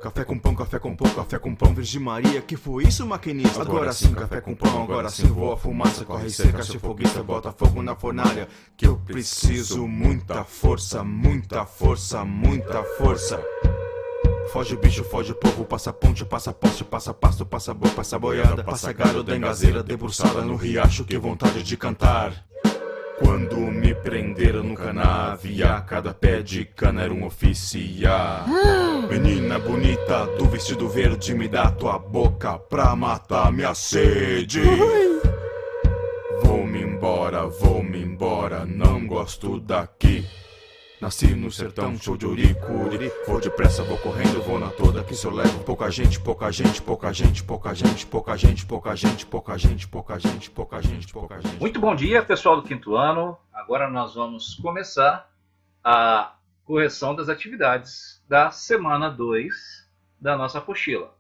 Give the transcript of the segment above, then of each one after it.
Café com pão, café com pão, Virgem Maria, que foi isso, maquinista? Agora sim, café com pão, agora sim voa a fumaça, corre seca, se foguista, bota fogo na fornalha. Que eu preciso muita força, muita força, muita força. Foge o bicho, foge o povo, passa ponte, passa poste, passa pasto, passa boi, passa boiada, passa galho da engazeira, debruçada no riacho, que vontade de cantar. Quando me prenderam no canavial, cada pé de cana era um oficial. Menina bonita do vestido verde, me dá tua boca pra matar minha sede. Vou-me embora, não gosto daqui. Nasci no sertão, show de uricuri. Vou depressa, vou correndo, vou na toda, que se eu levo pouca gente, pouca gente, pouca gente, pouca gente, pouca gente, pouca gente, pouca gente, pouca gente, pouca gente, pouca gente. Muito bom dia, pessoal do quinto ano. Agora nós vamos começar a correção das atividades da semana 2 da nossa apostila.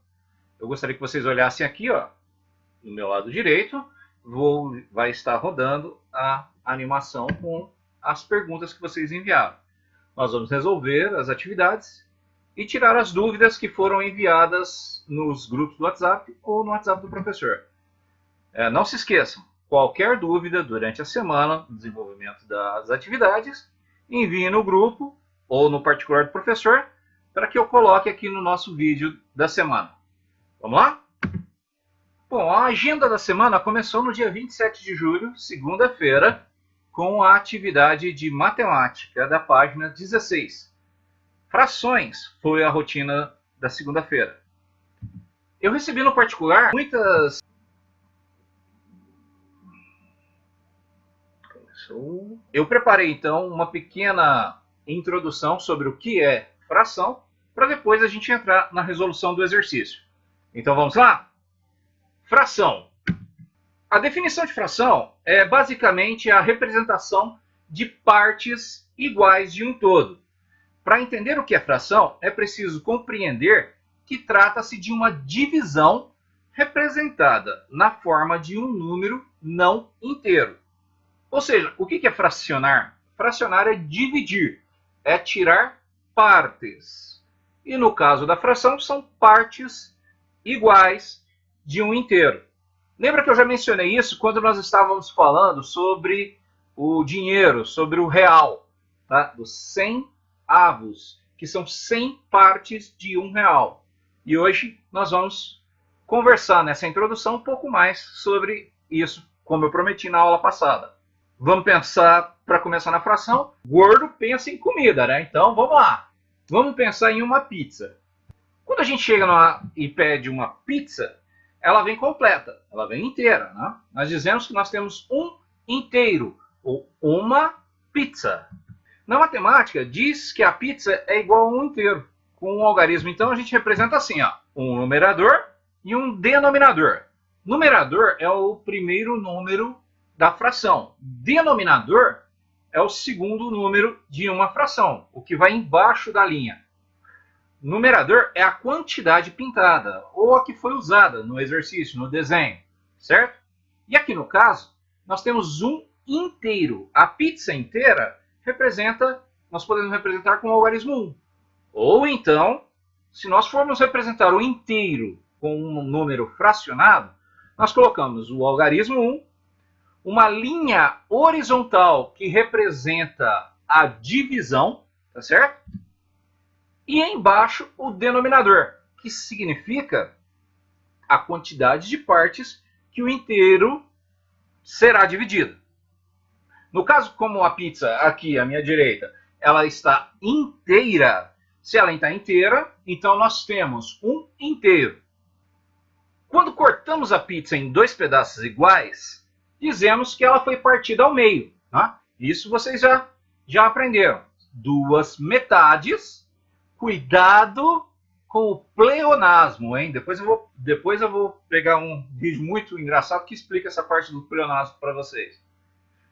Eu gostaria que vocês olhassem aqui, ó, no meu lado direito, vai estar rodando a animação com as perguntas que vocês enviaram. Nós vamos resolver as atividades e tirar as dúvidas que foram enviadas nos grupos do WhatsApp ou no WhatsApp do professor. Não se esqueçam, qualquer dúvida durante a semana, no desenvolvimento das atividades, envie no grupo ou no particular do professor para que eu coloque aqui no nosso vídeo da semana. Vamos lá? Bom, a agenda da semana começou no dia 27 de julho, segunda-feira, com a atividade de matemática da página 16. Frações foi a rotina da segunda-feira. Eu recebi no particular muitas... Eu preparei então uma pequena introdução sobre o que é fração, para depois a gente entrar na resolução do exercício. Então vamos lá? Fração. A definição de fração é basicamente a representação de partes iguais de um todo. Para entender o que é fração, é preciso compreender que trata-se de uma divisão representada na forma de um número não inteiro. Ou seja, o que é fracionar? Fracionar é dividir, é tirar partes. E no caso da fração, são partes iguais de um inteiro. Lembra que eu já mencionei isso quando nós estávamos falando sobre o dinheiro, sobre o real, tá? Dos 100 avos, que são 100 partes de um real. E hoje nós vamos conversar nessa introdução um pouco mais sobre isso, como eu prometi na aula passada. Vamos pensar, para começar na fração, gordo pensa em comida, né? Então vamos lá. Vamos pensar em uma pizza. Quando a gente chega e pede uma pizza, ela vem completa, ela vem inteira, né? Nós dizemos que nós temos um inteiro, ou uma pizza. Na matemática, diz que a pizza é igual a um inteiro, com um algarismo. Então, a gente representa assim, ó, um numerador e um denominador. Numerador é o primeiro número da fração. Denominador é o segundo número de uma fração, o que vai embaixo da linha. Numerador é a quantidade pintada, ou a que foi usada no exercício, no desenho, certo? E aqui no caso, nós temos um inteiro. A pizza inteira nós podemos representar com o algarismo 1. Ou então, se nós formos representar o inteiro com um número fracionado, nós colocamos o algarismo 1, uma linha horizontal que representa a divisão, tá certo? E embaixo o denominador, que significa a quantidade de partes que o inteiro será dividido. No caso, como a pizza aqui à minha direita, ela está inteira. Se ela está inteira, então nós temos um inteiro. Quando cortamos a pizza em 2 pedaços iguais, dizemos que ela foi partida ao meio. Tá? Isso vocês já aprenderam. 2 metades. Cuidado com o pleonasmo, hein? Depois eu vou pegar um vídeo muito engraçado que explica essa parte do pleonasmo para vocês.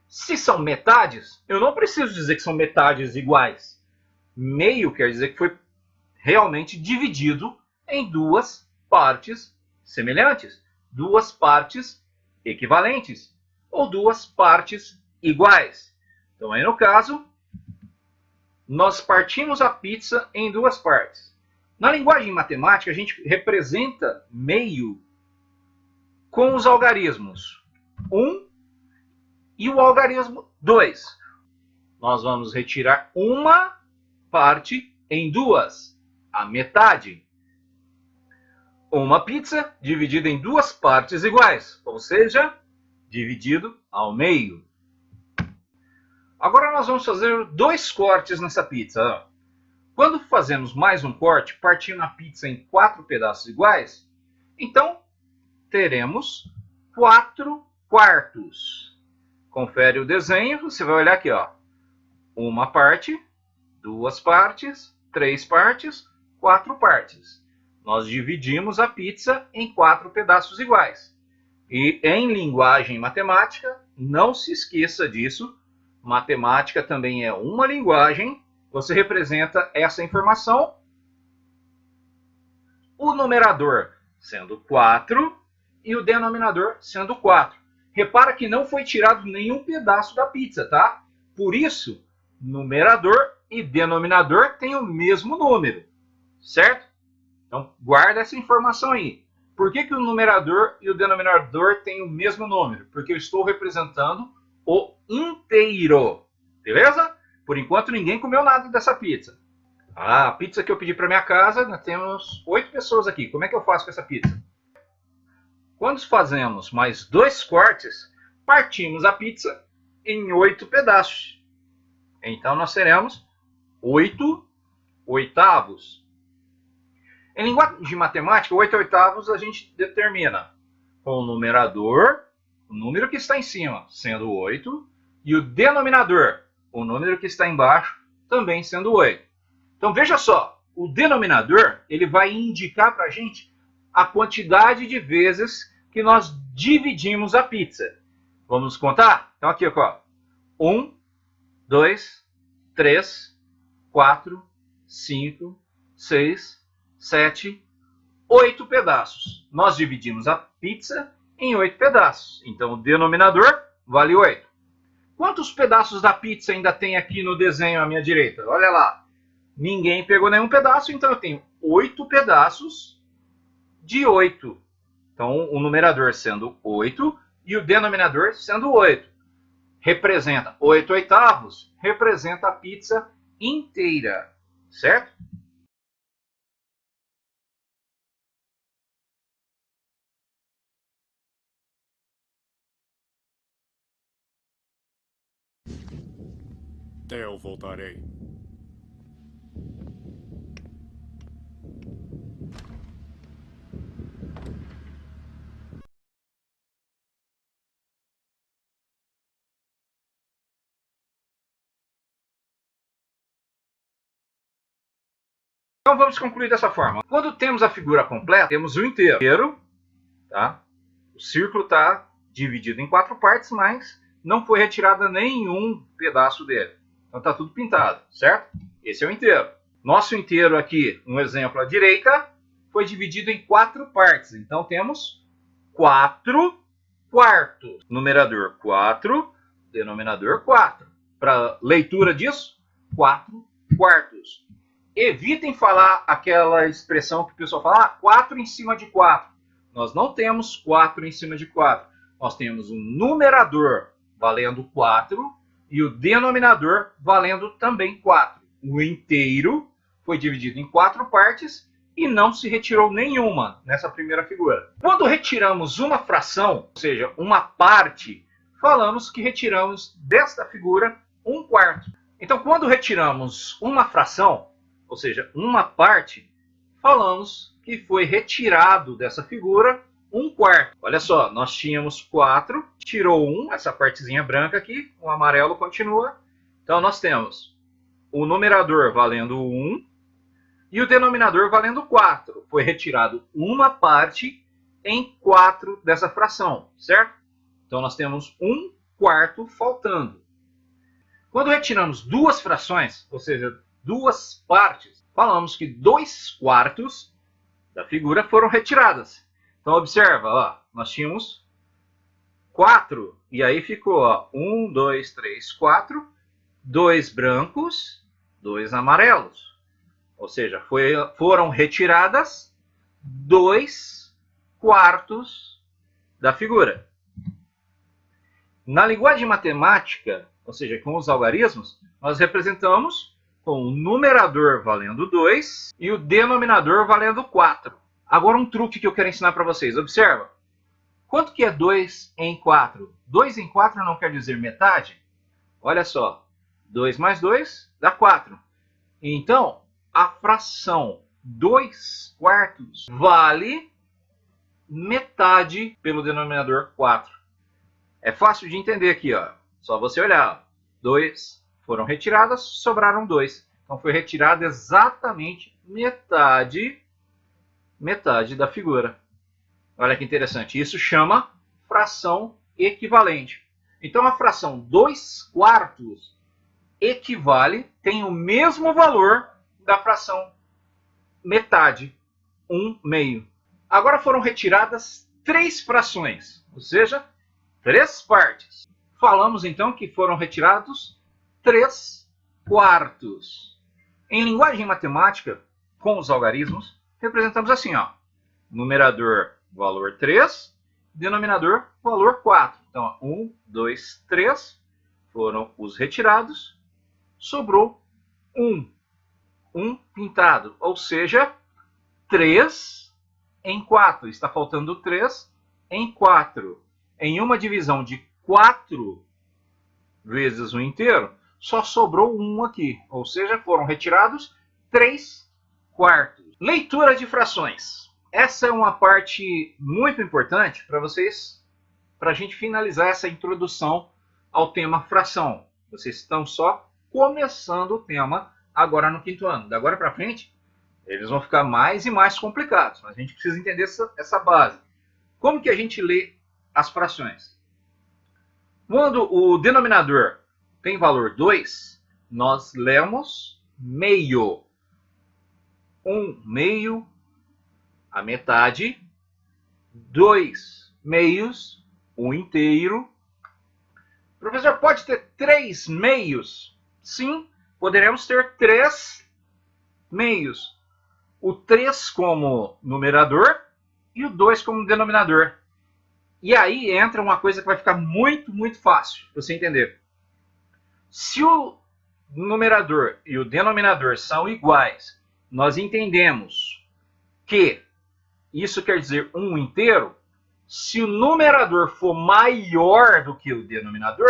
Se são metades, eu não preciso dizer que são metades iguais. Meio quer dizer que foi realmente dividido em 2 partes semelhantes, 2 partes equivalentes, ou 2 partes iguais. Então aí no caso, nós partimos a pizza em 2 partes. Na linguagem matemática, a gente representa meio com os algarismos 1 e o algarismo 2. Nós vamos retirar uma parte em duas, a metade. Uma pizza dividida em duas partes iguais, ou seja, dividido ao meio. Agora nós vamos fazer 2 cortes nessa pizza. Quando fazemos mais um corte, partindo a pizza em 4 pedaços iguais, então teremos 4 quartos. Confere o desenho, você vai olhar aqui, ó. Uma parte, 2 partes, 3 partes, 4 partes. Nós dividimos a pizza em 4 pedaços iguais. E em linguagem matemática, não se esqueça disso. Matemática também é uma linguagem. Você representa essa informação. O numerador sendo 4 e o denominador sendo 4. Repara que não foi tirado nenhum pedaço da pizza, tá? Por isso, numerador e denominador têm o mesmo número, certo? Então, guarda essa informação aí. Por que o numerador e o denominador têm o mesmo número? Porque eu estou representando o inteiro, beleza? Por enquanto, ninguém comeu nada dessa pizza. A pizza que eu pedi para minha casa, nós temos 8 pessoas aqui. Como é que eu faço com essa pizza? Quando fazemos mais 2 cortes, partimos a pizza em 8 pedaços. Então, nós teremos 8 oitavos. Em linguagem matemática, 8 oitavos a gente determina com o numerador, o número que está em cima, sendo 8, e o denominador, o número que está embaixo, também sendo 8. Então, veja só, o denominador ele vai indicar para a gente a quantidade de vezes que nós dividimos a pizza. Vamos contar? Então, aqui, ó. 1, 2, 3, 4, 5, 6, 7, 8 pedaços. Nós dividimos a pizza em 8 pedaços. Então, o denominador vale 8. Quantos pedaços da pizza ainda tem aqui no desenho à minha direita? Olha lá. Ninguém pegou nenhum pedaço, então eu tenho 8 pedaços de 8. Então, o numerador sendo 8 e o denominador sendo 8. Representa 8 oitavos, representa a pizza inteira, certo? Eu voltarei. Então vamos concluir dessa forma. Quando temos a figura completa, temos o inteiro, tá? O círculo está dividido em 4 partes, mas não foi retirado nenhum pedaço dele. Então está tudo pintado, certo? Esse é o inteiro. Nosso inteiro aqui, um exemplo à direita, foi dividido em 4 partes. Então temos 4 quartos. Numerador 4, denominador 4. Para leitura disso, 4 quartos. Evitem falar aquela expressão que o pessoal fala, 4 em cima de 4. Nós não temos 4 em cima de 4. Nós temos um numerador valendo 4 e o denominador valendo também 4. O inteiro foi dividido em 4 partes e não se retirou nenhuma nessa primeira figura. Quando retiramos uma fração, ou seja, uma parte, falamos que retiramos desta figura 1/4. Então, quando retiramos uma fração, ou seja, uma parte, falamos que foi retirado dessa figura 1/4. Olha só, nós tínhamos 4, tirou 1, essa partezinha branca aqui, o amarelo continua. Então nós temos o numerador valendo 1 e o denominador valendo 4. Foi retirado uma parte em 4 dessa fração, certo? Então nós temos 1/4 faltando. Quando retiramos duas frações, ou seja, duas partes, falamos que 2/4 da figura foram retiradas. Então, observa, ó, nós tínhamos 4, e aí ficou, ó, 1, 2, 3, 4, 2 brancos, 2 amarelos. Ou seja, foram retiradas 2/4 da figura. Na linguagem matemática, ou seja, com os algarismos, nós representamos com o numerador valendo 2 e o denominador valendo 4. Agora um truque que eu quero ensinar para vocês. Observa. Quanto que é 2 em 4? 2 em 4 não quer dizer metade? Olha só. 2 mais 2 dá 4. Então, a fração 2/4 vale metade pelo denominador 4. É fácil de entender aqui, ó. Só você olhar. 2 foram retiradas, sobraram 2. Então foi retirada exatamente metade da figura. Olha que interessante. Isso chama fração equivalente. Então a fração 2/4 equivale, tem o mesmo valor da fração metade, 1/2. Agora foram retiradas 3 frações, ou seja, 3 partes. Falamos então que foram retirados 3/4. Em linguagem matemática, com os algarismos, representamos assim, ó. Numerador, valor 3, denominador, valor 4. Então, 1, 2, 3 foram os retirados, sobrou 1. 1 pintado, ou seja, 3 em 4. Está faltando 3 em 4. Em uma divisão de 4 vezes o inteiro, só sobrou 1 aqui. Ou seja, foram retirados 3/4. Leitura de frações. Essa é uma parte muito importante para vocês, para a gente finalizar essa introdução ao tema fração. Vocês estão só começando o tema agora no 5º ano. Da agora para frente, eles vão ficar mais e mais complicados. Mas a gente precisa entender essa base. Como que a gente lê as frações? Quando o denominador tem valor 2, nós lemos meio. 1/2, a metade. 2/2, o inteiro. Professor, pode ter 3/2? Sim, poderemos ter 3/2. O 3 como numerador e o 2 como denominador. E aí entra uma coisa que vai ficar muito, muito fácil para você entender. Se o numerador e o denominador são iguais, nós entendemos que isso quer dizer 1 inteiro. Se o numerador for maior do que o denominador,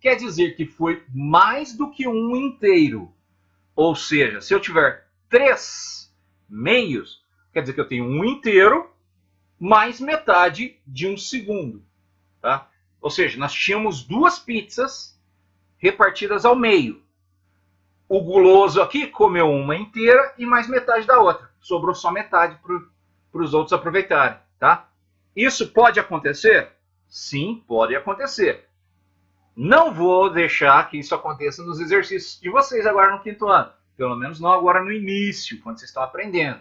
quer dizer que foi mais do que 1 inteiro. Ou seja, se eu tiver 3/2, quer dizer que eu tenho 1 inteiro mais metade de 1 segundo. Tá? Ou seja, nós tínhamos 2 pizzas repartidas ao meio. O guloso aqui comeu uma inteira e mais metade da outra. Sobrou só metade para os outros aproveitarem. Tá? Isso pode acontecer? Sim, pode acontecer. Não vou deixar que isso aconteça nos exercícios de vocês agora no 5º ano. Pelo menos não agora no início, quando vocês estão aprendendo.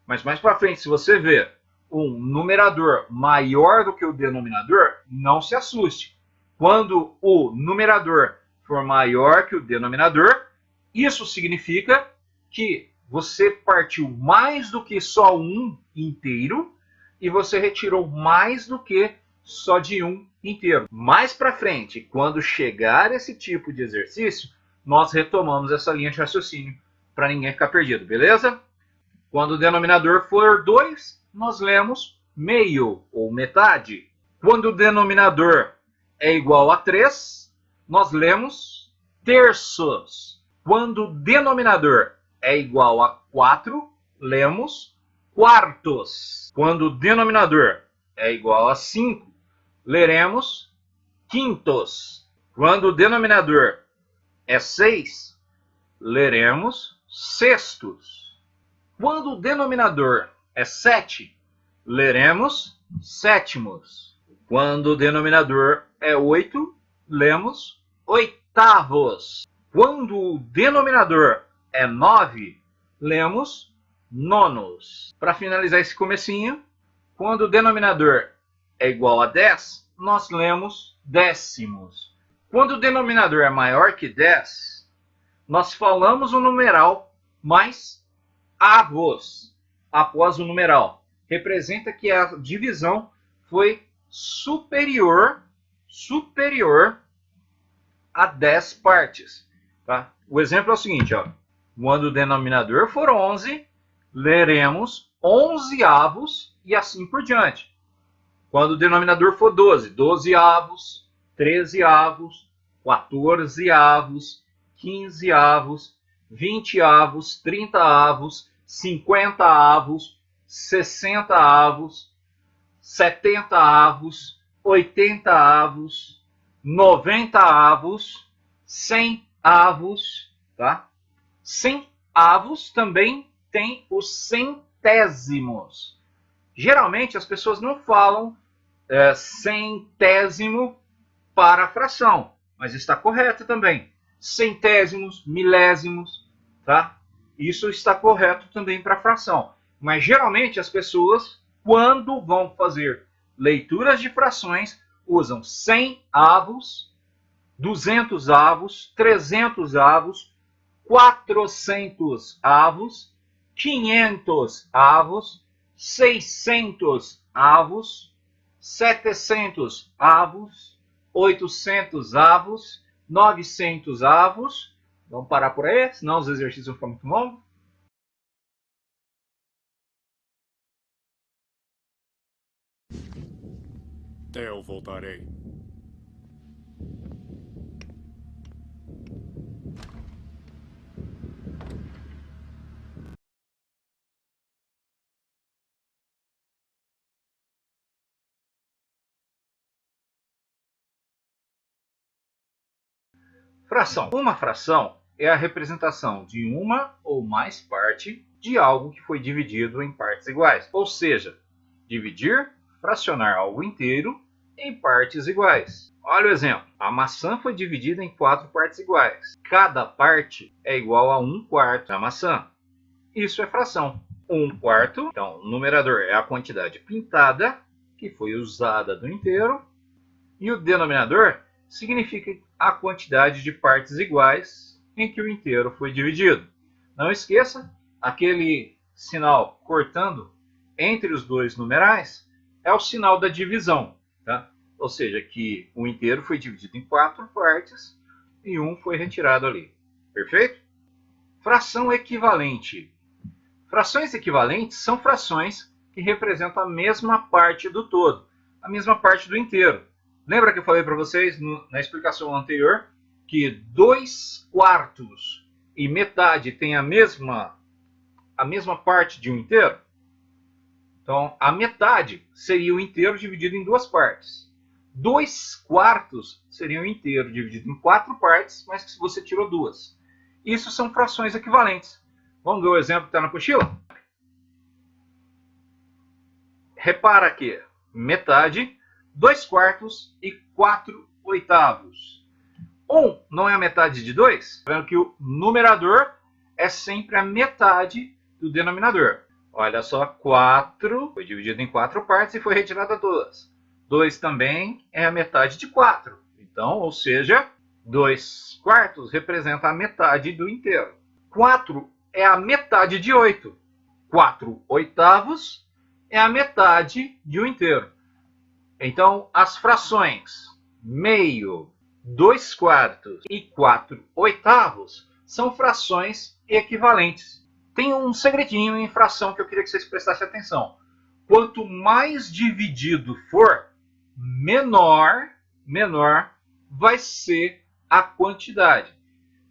Mas mais para frente, se você ver um numerador maior do que o denominador, não se assuste. Quando o numerador for maior que o denominador, isso significa que você partiu mais do que só 1 inteiro e você retirou mais do que só de 1 inteiro. Mais para frente, quando chegar esse tipo de exercício, nós retomamos essa linha de raciocínio para ninguém ficar perdido, beleza? Quando o denominador for 2, nós lemos meio ou metade. Quando o denominador é igual a 3, nós lemos terços. Quando o denominador é igual a 4, lemos quartos. Quando o denominador é igual a 5, leremos quintos. Quando o denominador é 6, leremos sextos. Quando o denominador é 7, leremos sétimos. Quando o denominador é 8, lemos oitavos. Quando o denominador é 9, lemos nonos. Para finalizar esse comecinho, quando o denominador é igual a 10, nós lemos décimos. Quando o denominador é maior que 10, nós falamos o numeral, mas avos após o numeral. Representa que a divisão foi superior a 10 partes. Tá? O exemplo é o seguinte, ó. Quando o denominador for 11, leremos 11 avos e assim por diante. Quando o denominador for 12, 12 avos, 13 avos, 14 avos, 15 avos, 20 avos, 30 avos, 50 avos, 60 avos, 70 avos, 80 avos, 90 avos, 100 avos, tá? 100 avos também tem os centésimos. Geralmente as pessoas não falam centésimo para a fração, mas está correto também. Centésimos, milésimos, tá? Isso está correto também para a fração. Mas geralmente as pessoas, quando vão fazer leituras de frações, usam 100 avos, 200 avos, 300 avos, 400 avos, 500 avos, 600 avos, 700 avos, 800 avos, 900 avos. Vamos parar por aí, senão os exercícios vão ficar muito longos. Eu voltarei. Fração. Uma fração é a representação de uma ou mais partes de algo que foi dividido em partes iguais. Ou seja, dividir, fracionar algo inteiro em partes iguais. Olha o exemplo. A maçã foi dividida em 4 partes iguais. Cada parte é igual a 1/4 da maçã. Isso é fração. 1/4, então o numerador é a quantidade pintada que foi usada do inteiro. E o denominador significa a quantidade de partes iguais em que o inteiro foi dividido. Não esqueça, aquele sinal cortando entre os dois numerais é o sinal da divisão. Tá? Ou seja, que o inteiro foi dividido em 4 partes e 1 foi retirado ali. Perfeito? Fração equivalente. Frações equivalentes são frações que representam a mesma parte do todo, a mesma parte do inteiro. Lembra que eu falei para vocês na explicação anterior que 2/4 e metade tem a mesma parte de um inteiro? Então, a metade seria o inteiro dividido em 2 partes. 2/4 seria o inteiro dividido em 4 partes, mas que você tirou 2. Isso são frações equivalentes. Vamos ver o exemplo que está na apostila? Repara aqui, metade, 2/4 e 4/8. 1 não é a metade de 2? Tá vendo que o numerador é sempre a metade do denominador. Olha só, 4 foi dividido em 4 partes e foi retirada 2. 2 também é a metade de 4. Então, ou seja, 2/4 representa a metade do inteiro. 4 é a metade de 8. 4/8 é a metade de um inteiro. Então, as frações meio, 2/4 e 4/8 são frações equivalentes. Tem um segredinho em fração que eu queria que vocês prestassem atenção. Quanto mais dividido for, menor vai ser a quantidade.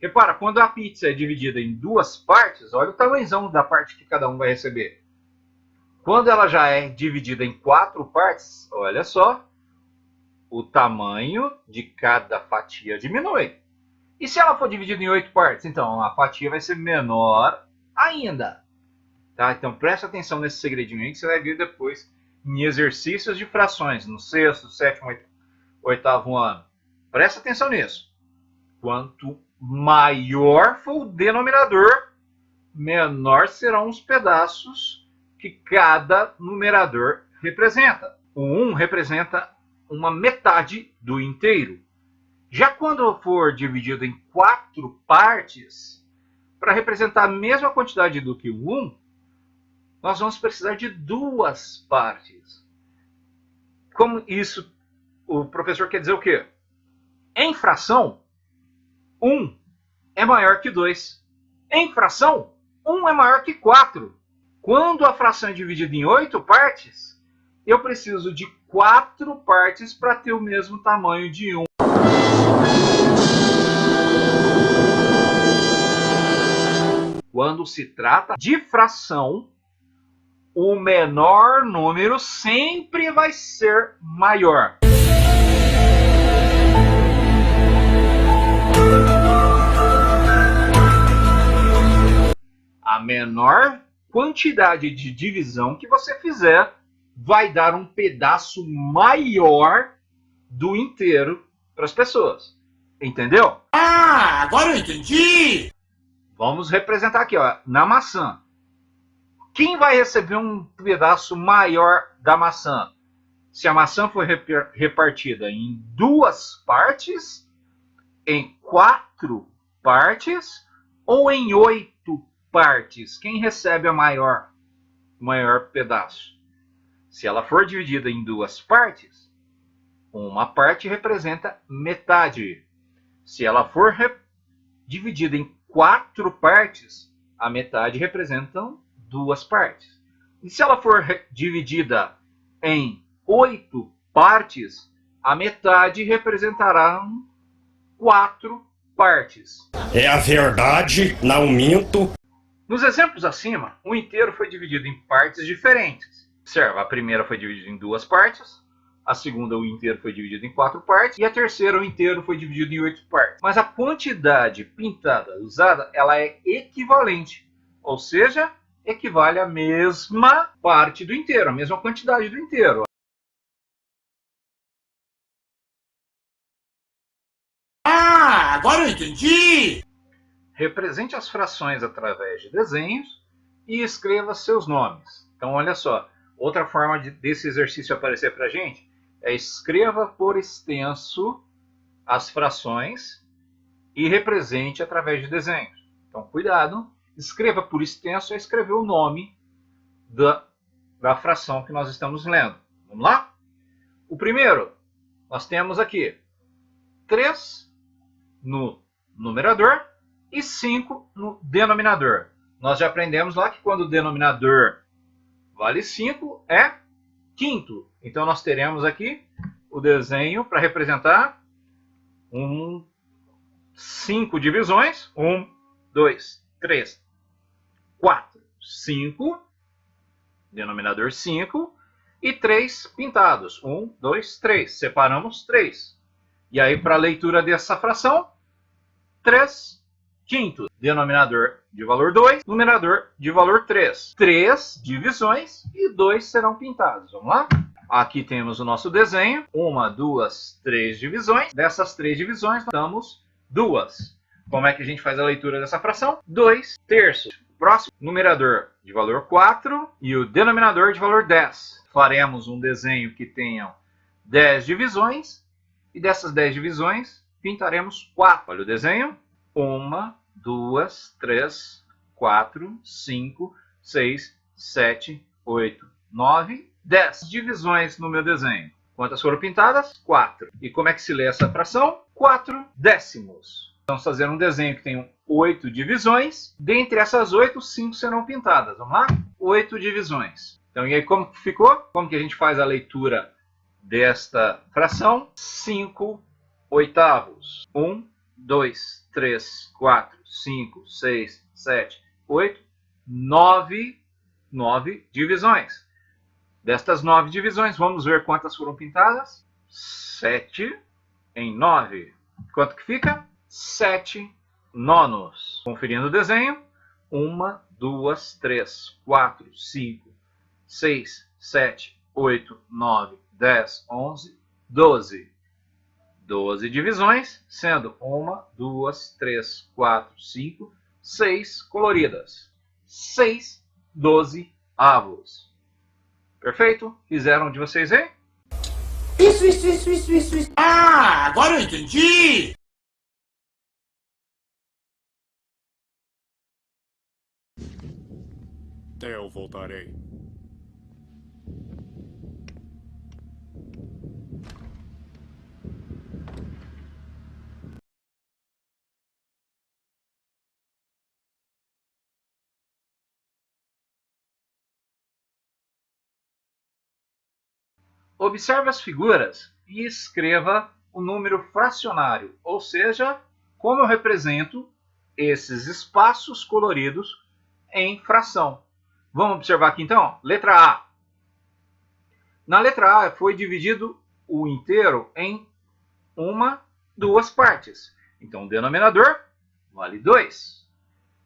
Repara, quando a pizza é dividida em 2 partes, olha o tamanhozão da parte que cada um vai receber. Quando ela já é dividida em 4 partes, olha só, o tamanho de cada fatia diminui. E se ela for dividida em 8 partes, então a fatia vai ser menor ainda. Tá? Então preste atenção nesse segredinho aí que você vai ver depois em exercícios de frações, no 6º, 7º, 8º ano. Preste atenção nisso. Quanto maior for o denominador, menor serão os pedaços que cada numerador representa. O 1 representa uma metade do inteiro. Já quando for dividido em 4 partes, para representar a mesma quantidade do que o 1, nós vamos precisar de duas partes. Como isso, o professor quer dizer o quê? Em fração, 1 é maior que 2. Em fração, 1 é maior que 4. Quando a fração é dividida em 8 partes, eu preciso de 4 partes para ter o mesmo tamanho de 1. Quando se trata de fração, o menor número sempre vai ser maior. A menor quantidade de divisão que você fizer vai dar um pedaço maior do inteiro para as pessoas. Entendeu? Ah, agora eu entendi! Vamos representar aqui, ó, na maçã. Quem vai receber um pedaço maior da maçã? Se a maçã for repartida em 2 partes, em 4 partes ou em 8 partes? Quem recebe a maior pedaço? Se ela for dividida em 2 partes, uma parte representa metade. Se ela for dividida em 4 partes, a metade representam 2 partes. E se ela for dividida em 8 partes, a metade representará 4 partes. É a verdade, não minto. Nos exemplos acima, o inteiro foi dividido em partes diferentes. Observa, a primeira foi dividida em 2 partes, a segunda o inteiro foi dividido em 4 partes e a terceira o inteiro foi dividido em 8 partes. Mas a quantidade pintada usada, ela é equivalente, ou seja, equivale à mesma parte do inteiro, a mesma quantidade do inteiro. Ah, agora eu entendi! Represente as frações através de desenhos e escreva seus nomes. Então, olha só, outra forma desse exercício aparecer para a gente é escreva por extenso as frações e represente através de desenhos. Então, cuidado, escreva por extenso é escrever o nome da fração que nós estamos lendo. Vamos lá? O primeiro, nós temos aqui 3 no numerador e 5 no denominador. Nós já aprendemos lá que quando o denominador vale 5 é quinto. Então nós teremos aqui o desenho para representar 5 divisões. 1, 2, 3, 4, 5. Denominador 5. E 3 pintados. 1, 2, 3. Separamos 3. E aí para a leitura dessa fração, 3 quintos. Denominador de valor 2, numerador de valor 3. 3 divisões e 2 serão pintados. Vamos lá? Aqui temos o nosso desenho. 1, 2, 3 divisões. Dessas 3 divisões, nós temos 2. Como é que a gente faz a leitura dessa fração? 2 terços. Próximo, numerador de valor 4 e o denominador de valor 10. Faremos um desenho que tenha 10 divisões. E dessas 10 divisões, pintaremos 4. Olha o desenho. 1, 2, 3, 4, 5, 6, 7, 8, 9, 10 divisões no meu desenho. Quantas foram pintadas? 4. E como é que se lê essa fração? 4 décimos. Vamos fazer um desenho que tem 8 divisões. Dentre essas 8, 5 serão pintadas. Vamos lá? 8 divisões. Então, e aí como que ficou? Como que a gente faz a leitura desta fração? 5 oitavos. 1, 2, 3, 4, 5, 6, 7, 8, 9 divisões. Destas 9 divisões, vamos ver quantas foram pintadas. 7 em 9. Quanto que fica? 7 nonos. Conferindo o desenho. 1, 2, 3, 4, 5, 6, 7, 8, 9, 10, 11, 12. 12 divisões, sendo 1, 2, 3, 4, 5, 6 coloridas. 6 dozeavos. Perfeito? Fizeram de vocês aí? Isso. Ah, agora eu entendi! Eu voltarei. Observe as figuras e escreva o número fracionário, ou seja, como eu represento esses espaços coloridos em fração. Vamos observar aqui então? Letra A. Na letra A foi dividido o inteiro em duas partes. Então o denominador vale 2.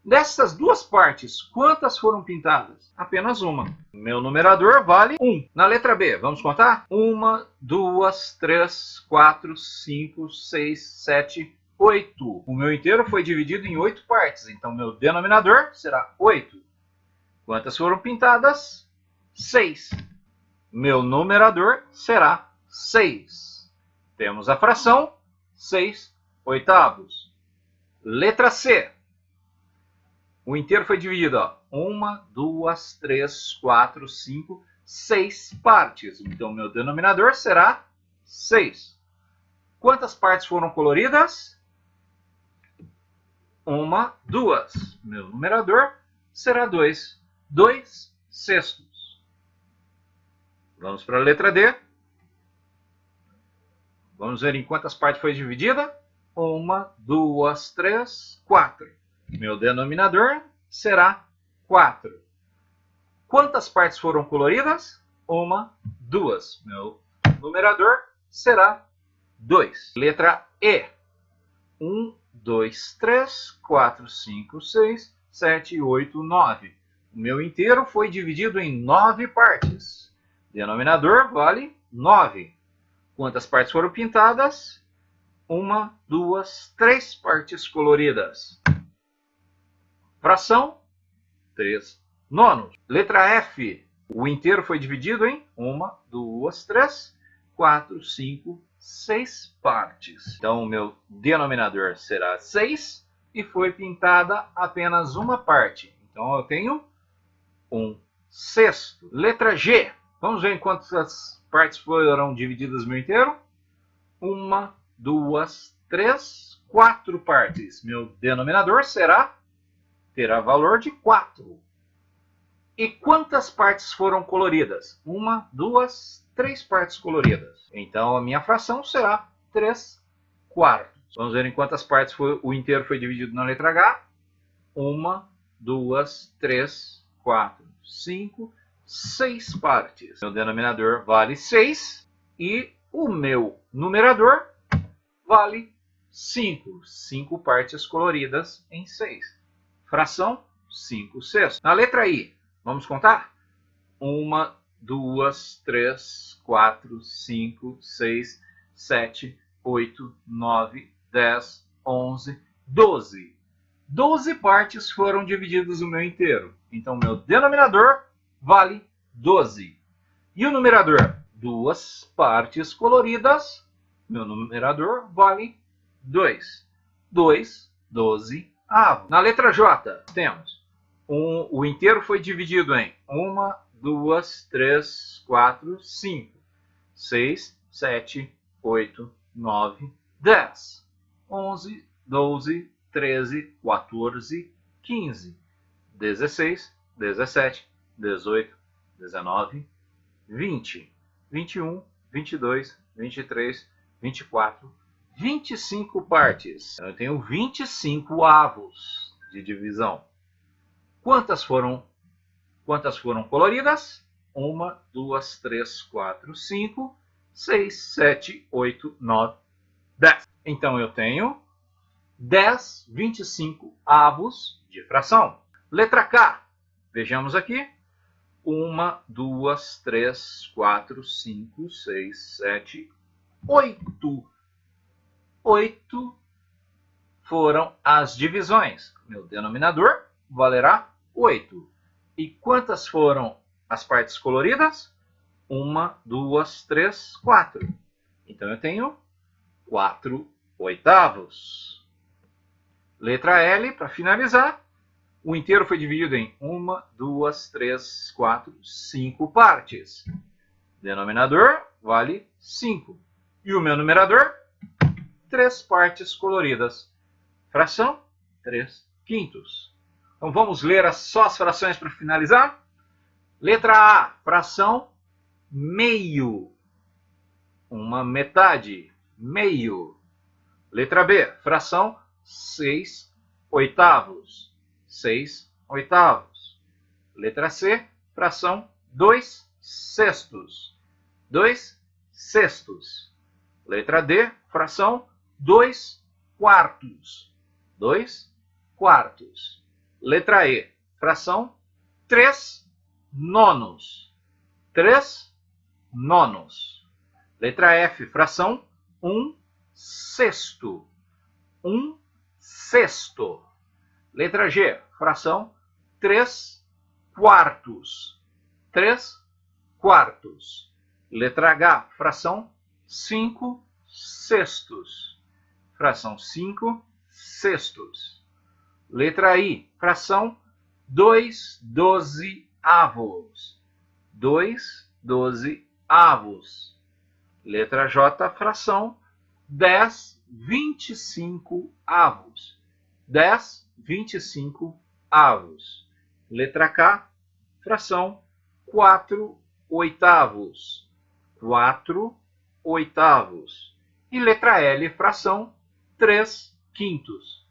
Dessas duas partes, quantas foram pintadas? Apenas uma. Meu numerador vale 1. Na letra B, vamos contar? 1, 2, 3, 4, 5, 6, 7, 8. O meu inteiro foi dividido em 8 partes, então meu denominador será 8. Quantas foram pintadas? 6. Meu numerador será 6. Temos a fração 6 oitavos. Letra C. O inteiro foi dividido em 1, 2, 3, 4, 5, 6 partes. Então, meu denominador será 6. Quantas partes foram coloridas? 1, 2. Meu numerador será 2. 2 sextos. Vamos para a letra D. Vamos ver em quantas partes foi dividida? 1, 2, 3, 4. Meu denominador será 4. Quantas partes foram coloridas? 1, 2. Meu numerador será 2. Letra E. 1, 2, 3, 4, 5, 6, 7, 8, 9. O meu inteiro foi dividido em 9 partes. Denominador vale 9. Quantas partes foram pintadas? 1, 2, 3 partes coloridas. Fração 3 nonos. Letra F. O inteiro foi dividido em 1, 2, 3, 4, 5, 6 partes. Então, o meu denominador será 6 e foi pintada apenas uma parte. Então, eu tenho 1 sexto. Letra G. Vamos ver em quantas partes foram divididas no meu inteiro? 1, 2, 3, 4 partes. Meu denominador terá valor de 4. E quantas partes foram coloridas? 1, 2, 3 partes coloridas. Então, a minha fração será 3 quartos. Vamos ver em quantas partes o inteiro foi dividido na letra H. 1, 2, 3, 4, 5, 6 partes. Meu denominador vale 6 e o meu numerador vale 5. 5 partes coloridas em 6. Fração 5 sextos. Na letra I, vamos contar? 1, 2, 3, 4, 5, 6, 7, 8, 9, 10, 11, 12. 12 partes foram divididas no meu inteiro. Então, meu denominador vale 12. E o numerador? 2 partes coloridas. Meu numerador vale 2. 2, 12 avos. Na letra J, temos o inteiro foi dividido em 1, 2, 3, 4, 5, 6, 7, 8, 9, 10, 11, 12, 13, 14, 15, 16, 17, 18, 19, 20, 21, 22, 23, 24, 25 partes. Eu tenho 25 avos de divisão. Quantas foram coloridas? 1, 2, 3, 4, 5, 6, 7, 8, 9, 10. Então eu tenho 10, 25 avos de fração. Letra K. Vejamos aqui. 1, 2, 3, 4, 5, 6, 7, 8. 8 foram as divisões. Meu denominador valerá 8. E quantas foram as partes coloridas? 1, 2, 3, 4. Então eu tenho 4 oitavos. Letra L, para finalizar. O inteiro foi dividido em 1, 2, 3, 4, 5 partes. Denominador vale 5. E o meu numerador, 3 partes coloridas. Fração, 3/5. Então vamos ler só as frações para finalizar. Letra A, fração meio. Uma metade, meio. Letra B, fração 6/8. 6/8. Letra C, fração 2/6. 2/6. Letra D, fração 2/4. 2/4. Letra E, fração 3/9. 3/9. Letra F, fração 1/6. 1/6. Letra G, fração 3/4. 3/4. Letra H, fração 5/6. Fração 5/6. Letra I, fração 2/12. 2/12. Letra J, fração 10/25. 10/25. Letra K, fração 4/8. 4/8. E letra L, fração 3/5.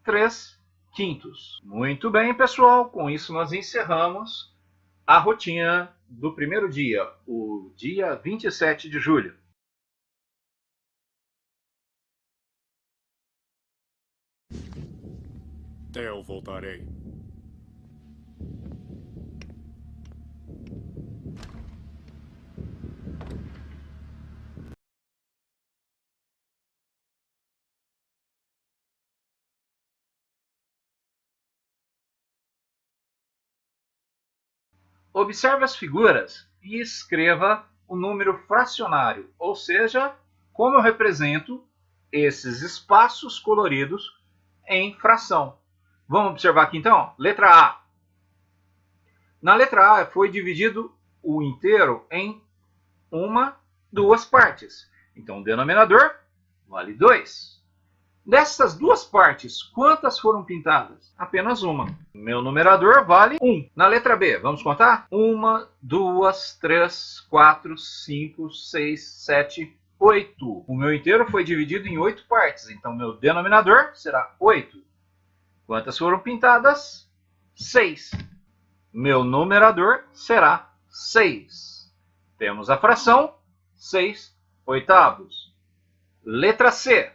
3/5. Muito bem, pessoal. Com isso nós encerramos a rotina do primeiro dia, o dia 27 de julho. Eu voltarei. Observe as figuras e escreva o número fracionário, ou seja, como eu represento esses espaços coloridos em fração. Vamos observar aqui então? Letra A. Na letra A foi dividido o inteiro em 1, 2 partes. Então o denominador vale 2. Dessas 2 partes, quantas foram pintadas? Apenas uma. Meu numerador vale 1. Na letra B, vamos contar? 1, 2, 3, 4, 5, 6, 7, 8. O meu inteiro foi dividido em 8 partes. Então meu denominador será 8. Quantas foram pintadas? 6. Meu numerador será 6. Temos a fração 6/8. Letra C.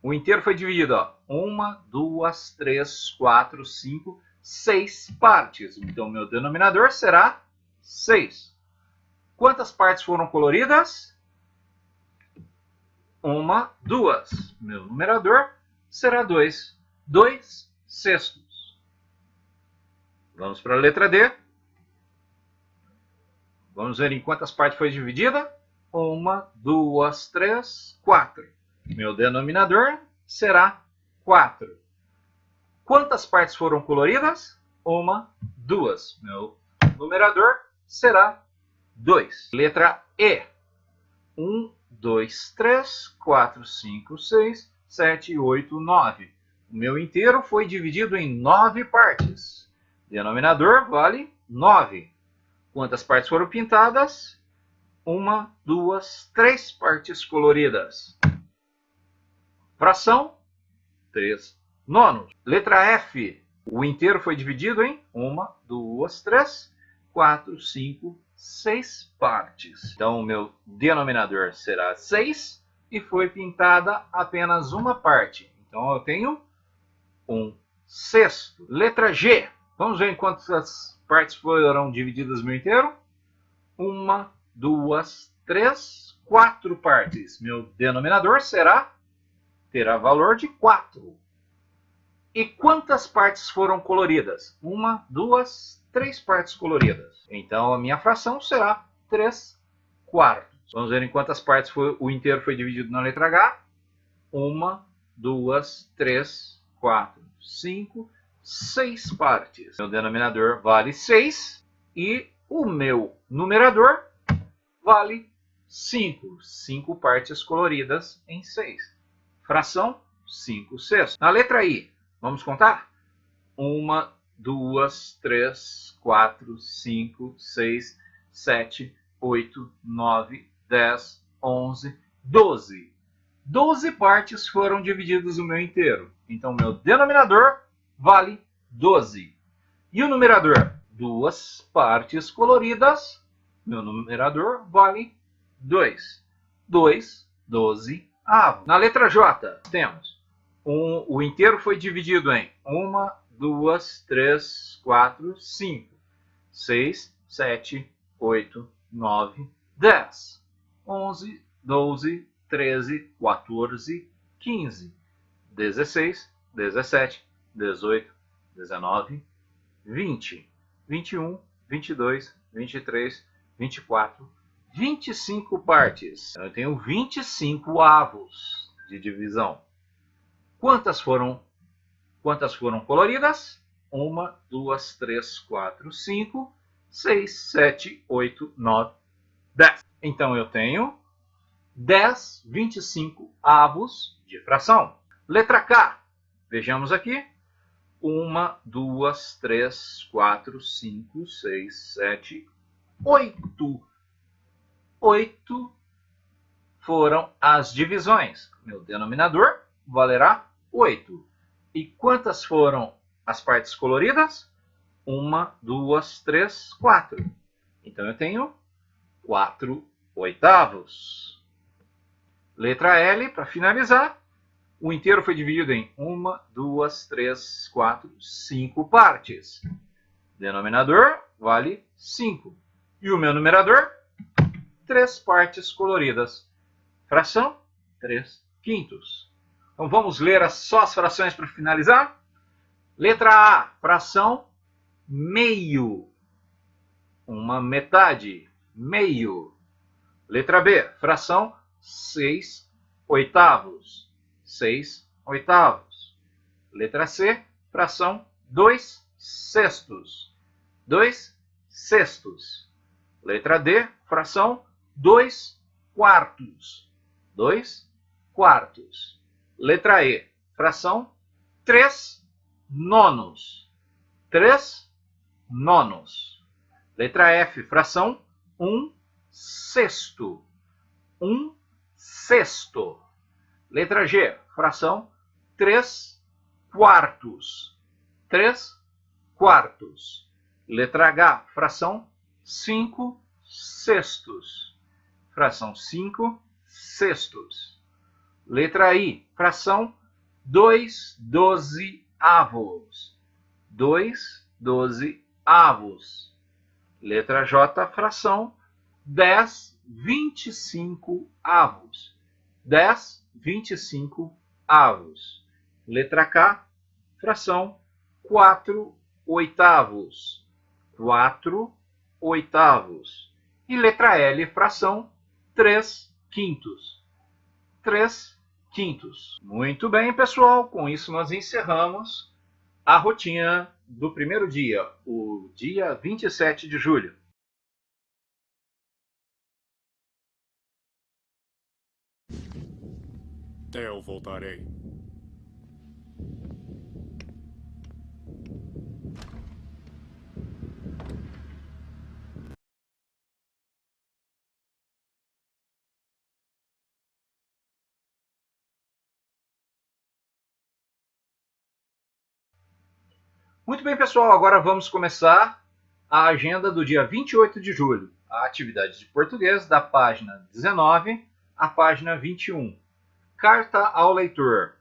O inteiro foi dividido em 1, 2, 3, 4, 5, 6 partes. Então, meu denominador será 6. Quantas partes foram coloridas? 1, 2. Meu numerador será 2. 2/6. Vamos para a letra D. Vamos ver em quantas partes foi dividida. 1, 2, 3, 4. Meu denominador será 4. Quantas partes foram coloridas? 1, 2. Meu numerador será 2. Letra E. 1, 2, 3, 4, 5, 6, 7, 8, 9. O meu inteiro foi dividido em 9 partes. Denominador vale 9. Quantas partes foram pintadas? 1, 2, 3 partes coloridas. Fração 3/9. Letra F. O inteiro foi dividido em 1, 2, 3, 4, 5, 6 partes. Então, o meu denominador será 6 e foi pintada apenas uma parte. Então, eu tenho 1/6. Letra G. Vamos ver em quantas partes foram divididas no meu inteiro. 1, 2, 3, 4 partes. Meu denominador terá valor de 4. E quantas partes foram coloridas? 1, 2, 3 partes coloridas. Então a minha fração será 3/4. Vamos ver em quantas partes o inteiro foi dividido na letra H. 1, 2, 3, 4, 5, 6 partes. Meu denominador vale 6 e o meu numerador vale 5. 5 partes coloridas em 6. Fração 5 sextos. Na letra I, vamos contar? 1, 2, 3, 4, 5, 6, 7, 8, 9, 10, 11, 12. 12 partes foram divididas no meu inteiro. Então, meu denominador vale 12. E o numerador? 2 partes coloridas. Meu numerador vale 2. 2, 12 avos. Na letra J, temos o inteiro foi dividido em 1, 2, 3, 4, 5, 6, 7, 8, 9, 10, 11, 12, 13, 14, 15, 16, 17, 18, 19, 20, 21, 22, 23, 24, 25 partes. Eu tenho 25 avos de divisão. Quantas foram coloridas? 1, 2, 3, 4, 5, 6, 7, 8, 9, 10. Então eu tenho 10, 25 avos de fração. Letra K. Vejamos aqui. 1, 2, 3, 4, 5, 6, 7, 8. 8 foram as divisões. Meu denominador valerá 8. E quantas foram as partes coloridas? 1, 2, 3, 4. Então eu tenho 4 oitavos. Letra L, para finalizar. O inteiro foi dividido em 1, 2, 3, 4, 5 partes. Denominador vale 5. E o meu numerador? 3 partes coloridas. Fração? 3 quintos. Então vamos ler só as frações para finalizar. Letra A, fração meio. Uma metade, meio. Letra B, fração 6 oitavos. 6 oitavos. Letra C, fração 2 sextos. 2 sextos. Letra D, fração 2 quartos. 2 quartos. Letra E, fração 3 nonos. 3 nonos. Letra F, fração 1 sexto. 1 sexto. Letra G, fração 3 quartos. 3 quartos. Letra H, fração 5 sextos. Fração 5 sextos. Letra I, fração 2 dozeavos. 2 dozeavos. Letra J, fração 10 25 avos. 10 25 avos. Letra K, fração 4 oitavos. 4 oitavos. E letra L, fração 3 quintos. 3 quintos. Muito bem, pessoal. Com isso nós encerramos a rotina do primeiro dia, o dia 27 de julho. Eu voltarei. Muito bem, pessoal. Agora vamos começar a agenda do dia 28 de julho. A atividade de português da página 19 à página 21. Carta ao leitor.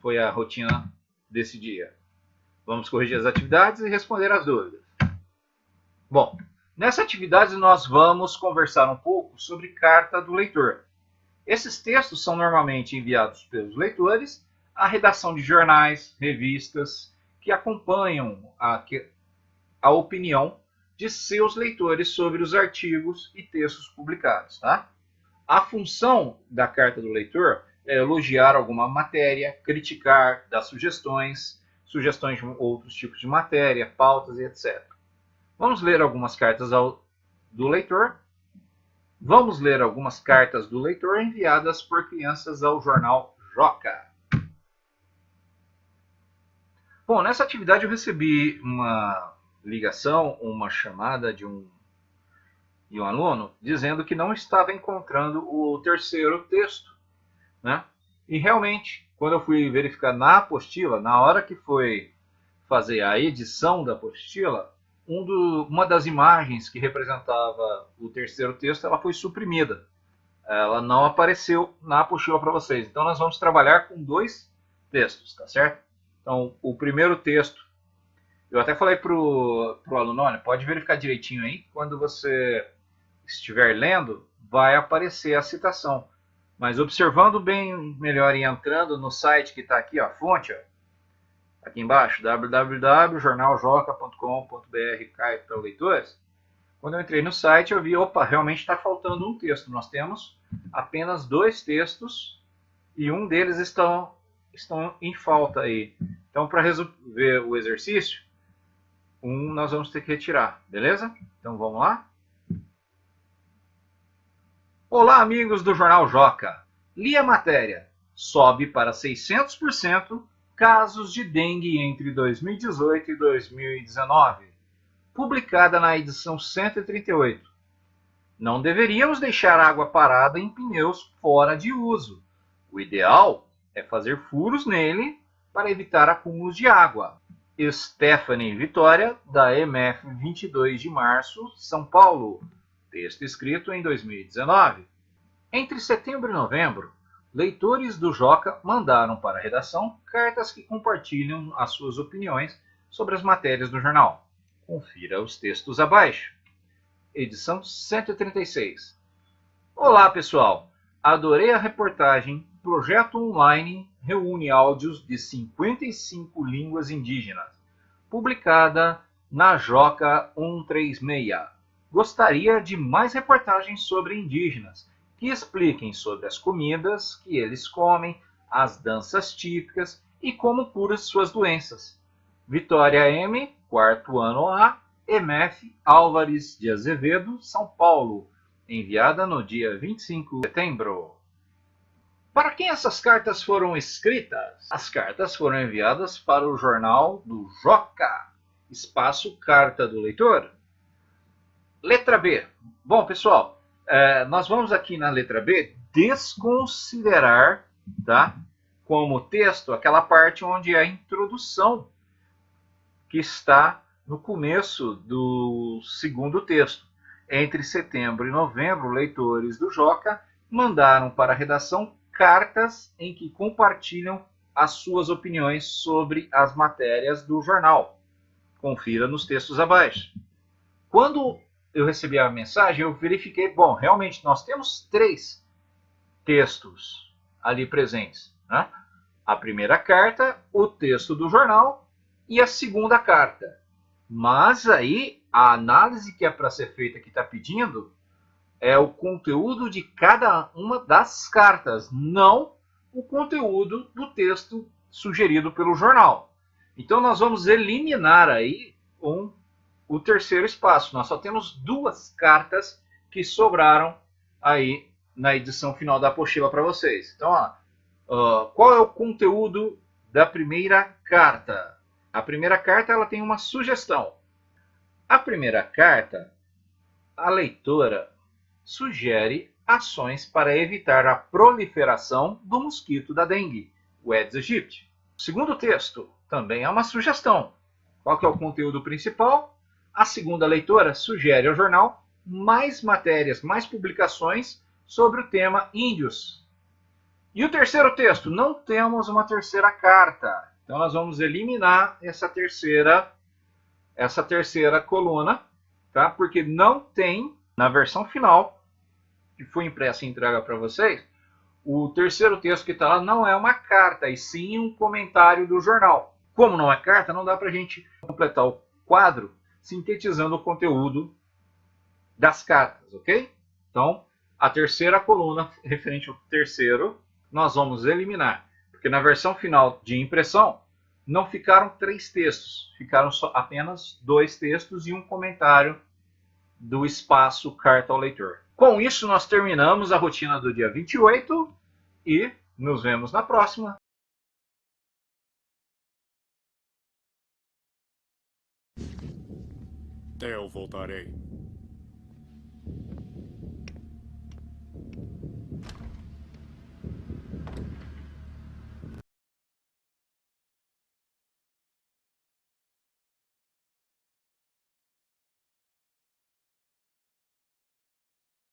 Foi a rotina desse dia. Vamos corrigir as atividades e responder as dúvidas. Bom, nessa atividade nós vamos conversar um pouco sobre carta do leitor. Esses textos são normalmente enviados pelos leitores à redação de jornais, revistas, que acompanham a opinião de seus leitores sobre os artigos e textos publicados. Tá? A função da carta do leitor é elogiar alguma matéria, criticar, dar sugestões, sugestões de outros tipos de matéria, pautas e etc. Vamos ler algumas cartas do leitor. Vamos ler algumas cartas do leitor enviadas por crianças ao jornal Joca. Bom, nessa atividade eu recebi uma ligação, uma chamada de um aluno dizendo que não estava encontrando o terceiro texto, né? E realmente, quando eu fui verificar na apostila, na hora que foi fazer a edição da apostila, uma das imagens que representava o terceiro texto, ela foi suprimida. Ela não apareceu na apostila para vocês. Então nós vamos trabalhar com 2 textos, tá certo? Então o primeiro texto, eu até falei pro aluno, olha, pode verificar direitinho aí, quando você estiver lendo, vai aparecer a citação. Mas observando bem melhor e entrando no site que está aqui, ó, a fonte, ó, aqui embaixo, www.jornaljoca.com.br, para leitores. Quando eu entrei no site, eu vi, opa, realmente está faltando um texto. Nós temos apenas 2 textos e um deles estão em falta aí. Então, para resolver o exercício, nós vamos ter que retirar, beleza? Então, vamos lá? Olá, amigos do Jornal Joca. Li a matéria. Sobe para 600% casos de dengue entre 2018 e 2019. Publicada na edição 138. Não deveríamos deixar água parada em pneus fora de uso. O ideal é fazer furos nele para evitar acúmulos de água. Stephanie Vitória, da MF 22 de março, São Paulo. Texto escrito em 2019. Entre setembro e novembro, leitores do Joca mandaram para a redação cartas que compartilham as suas opiniões sobre as matérias do jornal. Confira os textos abaixo. Edição 136. Olá, pessoal! Adorei a reportagem. Projeto online reúne áudios de 55 línguas indígenas. Publicada na Joca 136. Gostaria de mais reportagens sobre indígenas, que expliquem sobre as comidas que eles comem, as danças típicas e como curam suas doenças. Vitória M, 4º ano A, MF Álvares de Azevedo, São Paulo, enviada no dia 25 de setembro. Para quem essas cartas foram escritas? As cartas foram enviadas para o jornal do Joca, espaço Carta do Leitor. Letra B. Bom, pessoal, nós vamos aqui na letra B desconsiderar, tá, como texto aquela parte onde é a introdução que está no começo do segundo texto. Entre setembro e novembro, leitores do Joca mandaram para a redação cartas em que compartilham as suas opiniões sobre as matérias do jornal. Confira nos textos abaixo. Quando eu recebi a mensagem, eu verifiquei, bom, realmente nós temos 3 textos ali presentes, né? A primeira carta, o texto do jornal e a segunda carta. Mas aí a análise que é para ser feita que está pedindo é o conteúdo de cada uma das cartas, não o conteúdo do texto sugerido pelo jornal. Então nós vamos eliminar aí o terceiro espaço. Nós só temos 2 cartas que sobraram aí na edição final da apostila para vocês. Então, qual é o conteúdo da primeira carta? A primeira carta ela tem uma sugestão. A primeira carta, a leitora sugere ações para evitar a proliferação do mosquito da dengue, o Aedes aegypti. O segundo texto também é uma sugestão. Qual que é o conteúdo principal? A segunda leitora sugere ao jornal mais matérias, mais publicações sobre o tema índios. E o terceiro texto? Não temos uma terceira carta. Então nós vamos eliminar essa terceira coluna, tá? Porque não tem, na versão final, que foi impressa e entregue para vocês, o terceiro texto que está lá não é uma carta, e sim um comentário do jornal. Como não é carta, não dá para a gente completar o quadro sintetizando o conteúdo das cartas, ok? Então, a terceira coluna referente ao terceiro, nós vamos eliminar. Porque na versão final de impressão, não ficaram 3 textos, ficaram apenas 2 textos e um comentário do espaço carta ao leitor. Com isso, nós terminamos a rotina do dia 28 e nos vemos na próxima. Até eu voltarei.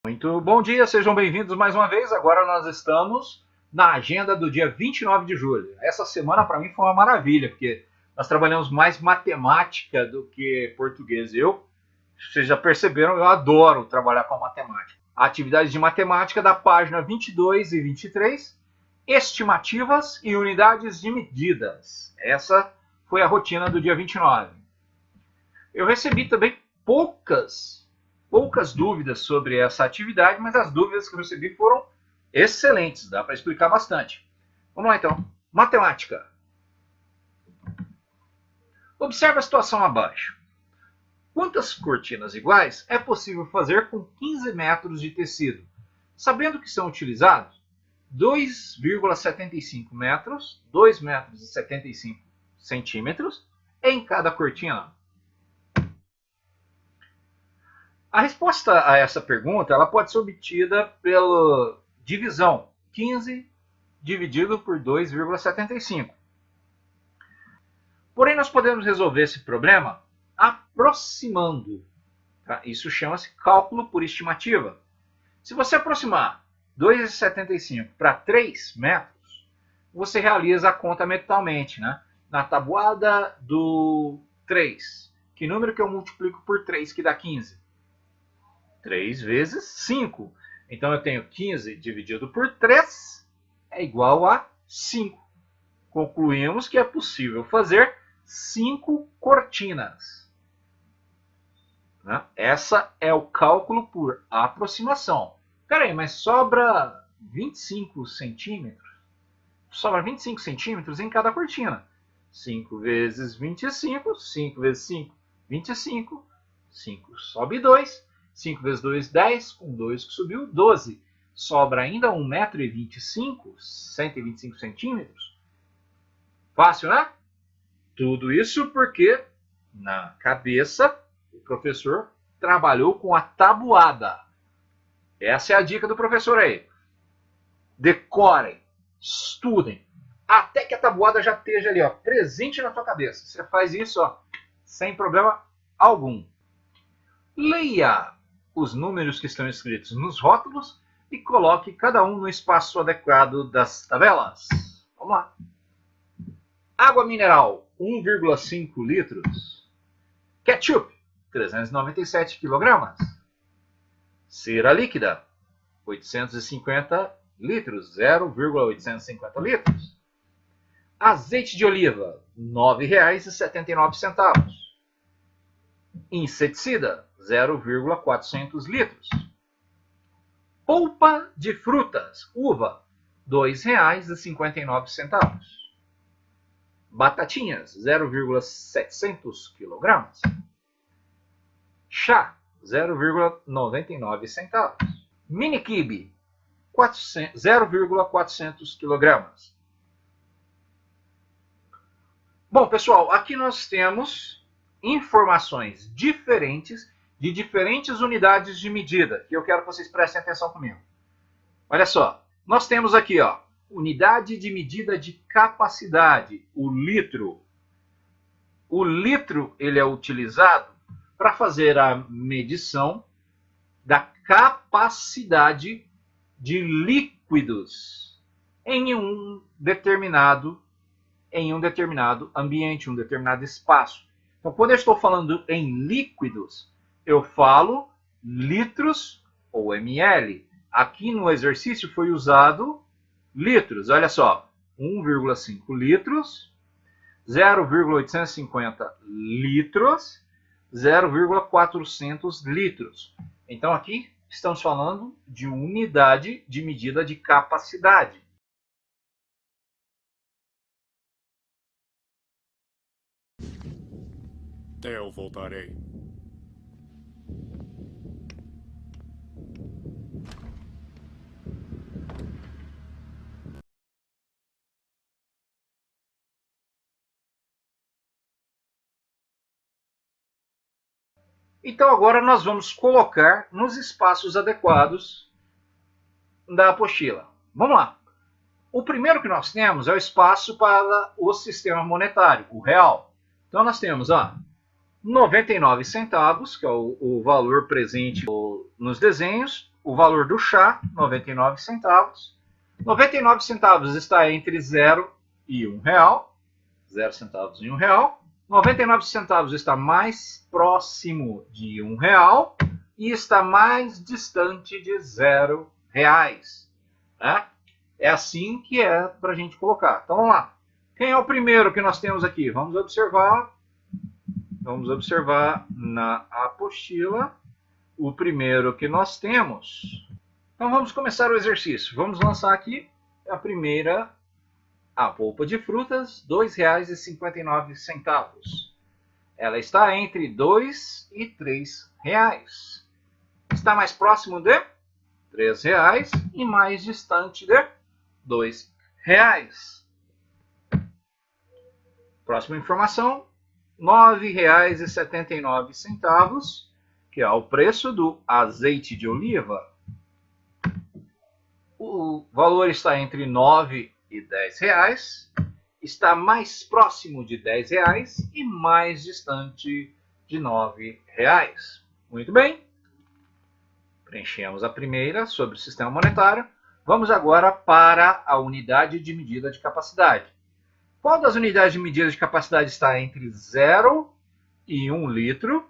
Muito bom dia, sejam bem-vindos mais uma vez. Agora nós estamos na agenda do dia 29 de julho. Essa semana para mim foi uma maravilha, porque nós trabalhamos mais matemática do que português. Vocês já perceberam, eu adoro trabalhar com matemática. Atividades de matemática da página 22 e 23, estimativas e unidades de medidas. Essa foi a rotina do dia 29. Eu recebi também poucas dúvidas sobre essa atividade, mas as dúvidas que eu recebi foram excelentes, dá para explicar bastante. Vamos lá então. Matemática. Observe a situação abaixo. Quantas cortinas iguais é possível fazer com 15 metros de tecido? Sabendo que são utilizados 2,75 metros, 2 metros e 75 centímetros em cada cortina. A resposta a essa pergunta ela pode ser obtida pela divisão 15 dividido por 2,75. Porém, nós podemos resolver esse problema aproximando. Tá? Isso chama-se cálculo por estimativa. Se você aproximar 2,75 para 3 metros, você realiza a conta mentalmente. Né? Na tabuada do 3, que número que eu multiplico por 3 que dá 15? 3 vezes 5. Então eu tenho 15 dividido por 3 é igual a 5. Concluímos que é possível fazer 5 cortinas. Essa é o cálculo por aproximação. Peraí, mas sobra 25 centímetros? Sobra 25 centímetros em cada cortina. 5 vezes 25, 5 vezes 5, 25. 5 sobe 2. 5 vezes 2, 10. Com 2 que subiu, 12. Sobra ainda 1,25 m, 125 centímetros. Fácil, né? Tudo isso porque, na cabeça, o professor trabalhou com a tabuada. Essa é a dica do professor aí. Decorem, estudem, até que a tabuada já esteja ali, ó, presente na sua cabeça. Você faz isso, ó, sem problema algum. Leia os números que estão escritos nos rótulos e coloque cada um no espaço adequado das tabelas. Vamos lá. Água mineral, 1,5 litros. Ketchup, 397 kg. Cera líquida, 850 litros, 0,850 litros. Azeite de oliva, R$ 9,79. Inseticida, 0,400 litros. Polpa de frutas, uva, R$ 2,59. Batatinhas, 0,700 kg. Chá, 0,99 centavos. Mini quibe, 0,400 kg. Bom, pessoal, aqui nós temos informações diferentes de diferentes unidades de medida, que eu quero que vocês prestem atenção comigo. Olha só, nós temos aqui, ó, unidade de medida de capacidade, o litro. O litro ele é utilizado para fazer a medição da capacidade de líquidos em um determinado ambiente, um determinado espaço. Então, quando eu estou falando em líquidos, eu falo litros ou ml. Aqui no exercício foi usado litros. Olha só, 1,5 litros, 0,850 litros, 0,400 litros. Então, aqui estamos falando de unidade de medida de capacidade. Até eu voltarei. Então agora nós vamos colocar nos espaços adequados da apostila. Vamos lá. O primeiro que nós temos é o espaço para o sistema monetário, o real. Então nós temos 99 centavos, que é o valor presente nos desenhos, o valor do chá, 99 centavos. 99 centavos está entre 0 e 1 real. 0 centavos e 1 real. 99 centavos está mais próximo de 1 real e está mais distante de 0 reais. Né? É assim que é para a gente colocar. Então vamos lá. Quem é o primeiro que nós temos aqui? Vamos observar na apostila o primeiro que nós temos. Então vamos começar o exercício. Vamos lançar aqui a primeira, a polpa de frutas, R$ 2,59. Ela está entre 2 e 3 reais. Está mais próximo de 3 reais e mais distante de 2 reais. Próxima informação, R$ 9,79, que é o preço do azeite de oliva. O valor está entre 9 e 10 reais, está mais próximo de 10 reais e mais distante de 9 reais. Muito bem. Preenchemos a primeira sobre o sistema monetário. Vamos agora para a unidade de medida de capacidade. Qual das unidades de medida de capacidade está entre 0 e 1 litro,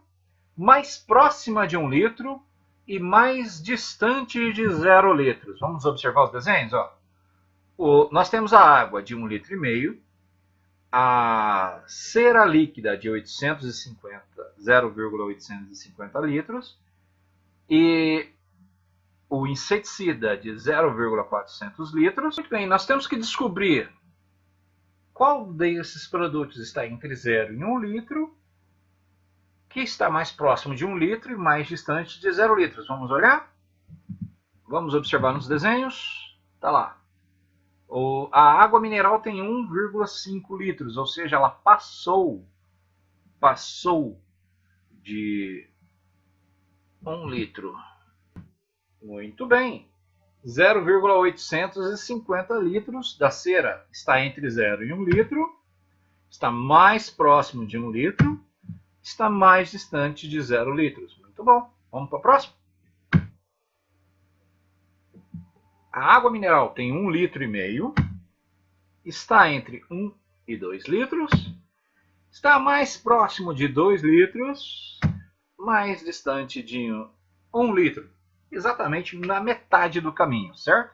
mais próxima de 1 litro e mais distante de 0 litros? Vamos observar os desenhos? Nós temos a água de 1,5 litro, a cera líquida de 0,850 litros e o inseticida de 0,400 litros. Muito bem, nós temos que descobrir qual desses produtos está entre 0 e 1 litro, que está mais próximo de 1 litro e mais distante de 0 litros. Vamos olhar? Vamos observar nos desenhos. Está lá. A água mineral tem 1,5 litros, ou seja, ela passou de 1 litro. Muito bem. 0,850 litros da cera está entre 0 e 1 litro, está mais próximo de 1 litro, está mais distante de 0 litros. Muito bom. Vamos para a próxima? A água mineral tem 1,5 litro, está entre 1 e 2 litros, está mais próximo de 2 litros, mais distante de 1 litro. Exatamente na metade do caminho, certo?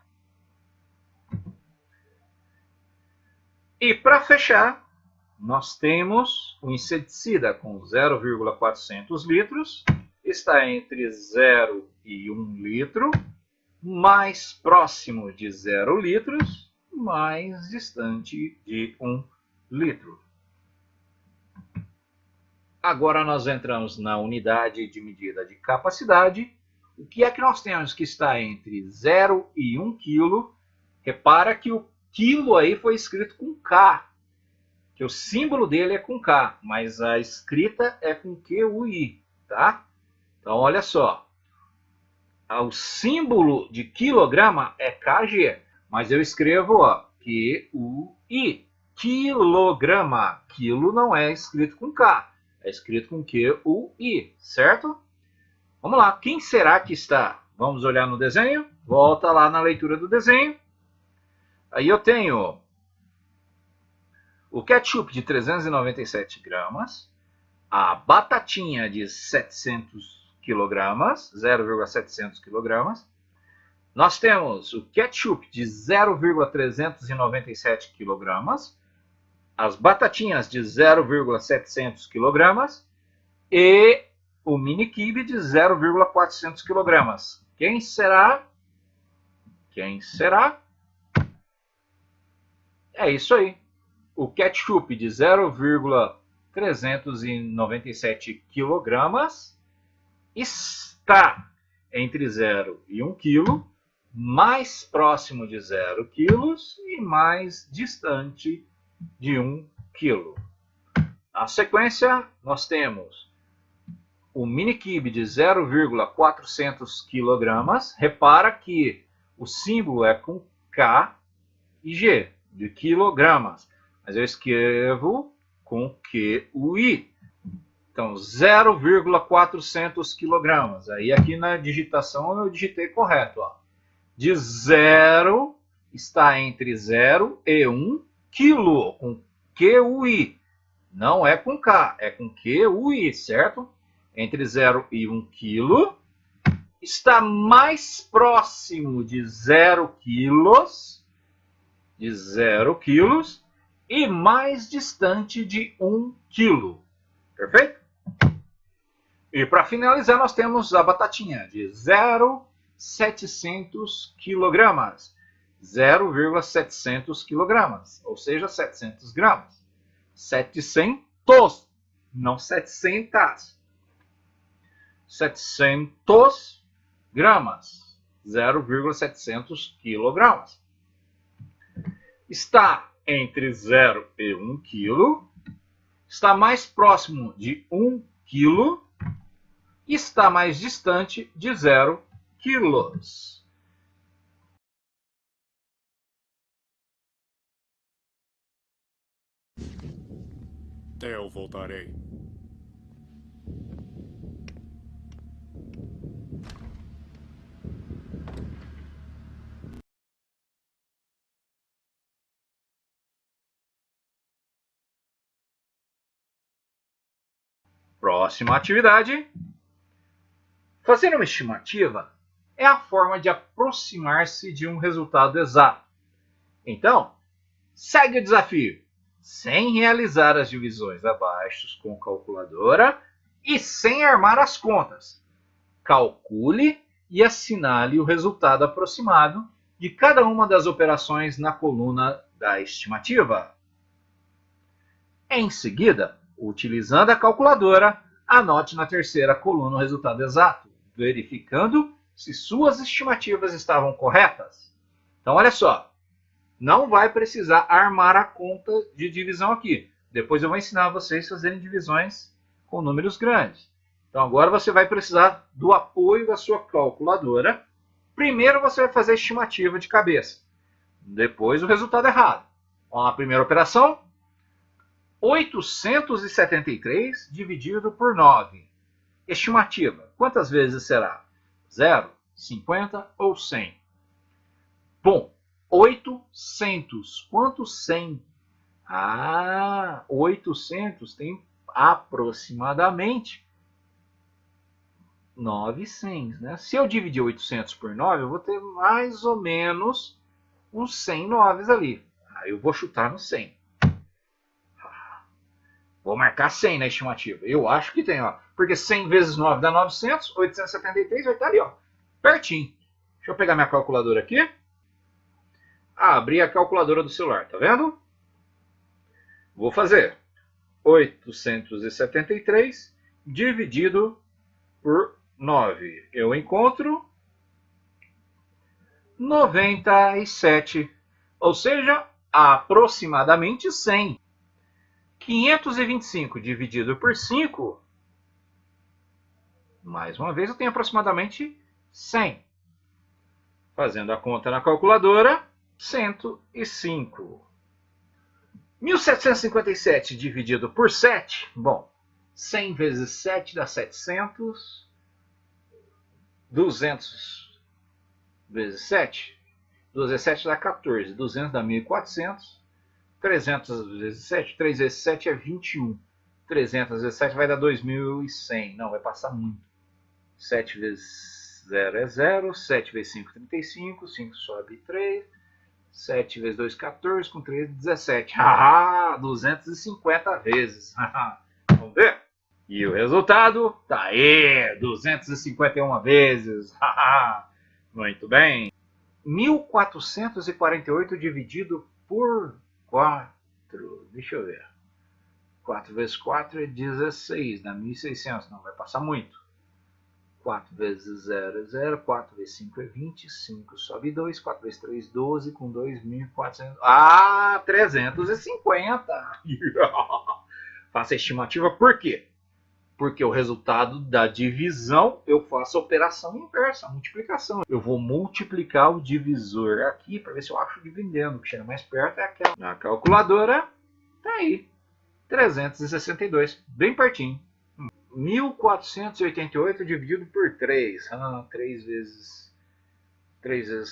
E para fechar, nós temos o inseticida com 0,400 litros, está entre 0 e 1 litro, mais próximo de 0 litros, mais distante de 1 litro. Agora nós entramos na unidade de medida de capacidade. O que é que nós temos que está entre 0 e 1 kg? Repara que o quilo aí foi escrito com K, que o símbolo dele é com K, mas a escrita é com QUI, tá? Então olha só, o símbolo de quilograma é KG, mas eu escrevo QUI, quilograma. Quilo não é escrito com K, é escrito com QUI, certo? Vamos lá, quem será que está? Vamos olhar no desenho, volta lá na leitura do desenho. Aí eu tenho o ketchup de 397 gramas, a batatinha de 700 quilogramas, 0,700 quilogramas. Nós temos o ketchup de 0,397 quilogramas, as batatinhas de 0,700 quilogramas e o mini kibe de 0,400 kg. Quem será? Quem será? É isso aí. O ketchup de 0,397 397 quilogramas está entre 0 e 1 quilo, mais próximo de 0 quilos e mais distante de 1 quilo. Na sequência, nós temos o mini kibe de 0,400 quilogramas. Repara que o símbolo é com K e G, de quilogramas, mas eu escrevo com QUI. Então, 0,400 quilogramas. Aí aqui na digitação eu digitei correto. Ó. De 0 está entre 0 e 1 quilo, com QUI. Não é com K, é com QUI, certo? Entre 0 e 1 quilo. Está mais próximo de 0 quilos. De 0 quilos. E mais distante de 1 quilo. Perfeito? E para finalizar, nós temos a batatinha de 0,700 quilogramas. 0,700 quilogramas, ou seja, 700 gramas. 700, não 700. 700 gramas. 0,700 quilogramas. Está entre 0 e 1 quilo. Está mais próximo de 1 quilo. Está mais distante de 0 quilos. Eu voltarei. Próxima atividade. Fazer uma estimativa é a forma de aproximar-se de um resultado exato. Então, segue o desafio, sem realizar as divisões abaixo com calculadora e sem armar as contas. Calcule e assinale o resultado aproximado de cada uma das operações na coluna da estimativa. Em seguida, utilizando a calculadora, anote na terceira coluna o resultado exato, verificando se suas estimativas estavam corretas. Então, olha só, não vai precisar armar a conta de divisão aqui. Depois eu vou ensinar vocês a fazerem divisões com números grandes. Então, agora você vai precisar do apoio da sua calculadora. Primeiro você vai fazer a estimativa de cabeça. Depois o resultado errado. Vamos lá, primeira operação. 873 dividido por 9. Estimativa. Quantas vezes será? 0, 50 ou 100? Bom, 800. Quanto 100? 800 tem aproximadamente 900, né? Se eu dividir 800 por 9, eu vou ter mais ou menos uns 100 noves ali. Aí eu vou chutar no 100. Vou marcar 100 na estimativa. Eu acho que tem, ó. Porque 100 vezes 9 dá 900, 873 vai estar ali, ó. Pertinho. Deixa eu pegar minha calculadora aqui. Abri a calculadora do celular, tá vendo? Vou fazer 873 dividido por 9. Eu encontro 97, ou seja, aproximadamente 100. 525 dividido por 5, mais uma vez eu tenho aproximadamente 100. Fazendo a conta na calculadora, 105. 1757 dividido por 7, bom, 100 vezes 7 dá 700. 200 vezes 7, 2 vezes 7 dá 14, 200 dá 1400. 300 vezes 7, 3 vezes 7 é 21. 300 vezes 7 vai dar 2100. Não, vai passar muito. 7 vezes 0 é 0. 7 vezes 5, 35. 5 sobe 3. 7 vezes 2, 14. Com 3, 17. 250 vezes. Vamos ver? E o resultado tá aí. 251 vezes. Muito bem. 1448 dividido por 4. Deixa eu ver. 4 vezes 4 é 16, dá 1.600, não vai passar muito. 4 vezes 0 é 0, 4 vezes 5 é 20, 5 sobe 2, 4 vezes 3, 12, com 2.400... Ah, 350! Faço a estimativa por quê? Porque o resultado da divisão, eu faço a operação inversa, a multiplicação. Eu vou multiplicar o divisor aqui para ver se eu acho o dividendo. O que chega mais perto é aquela. Na calculadora, tá aí. 362, bem pertinho. 1.488 dividido por 3. 3 vezes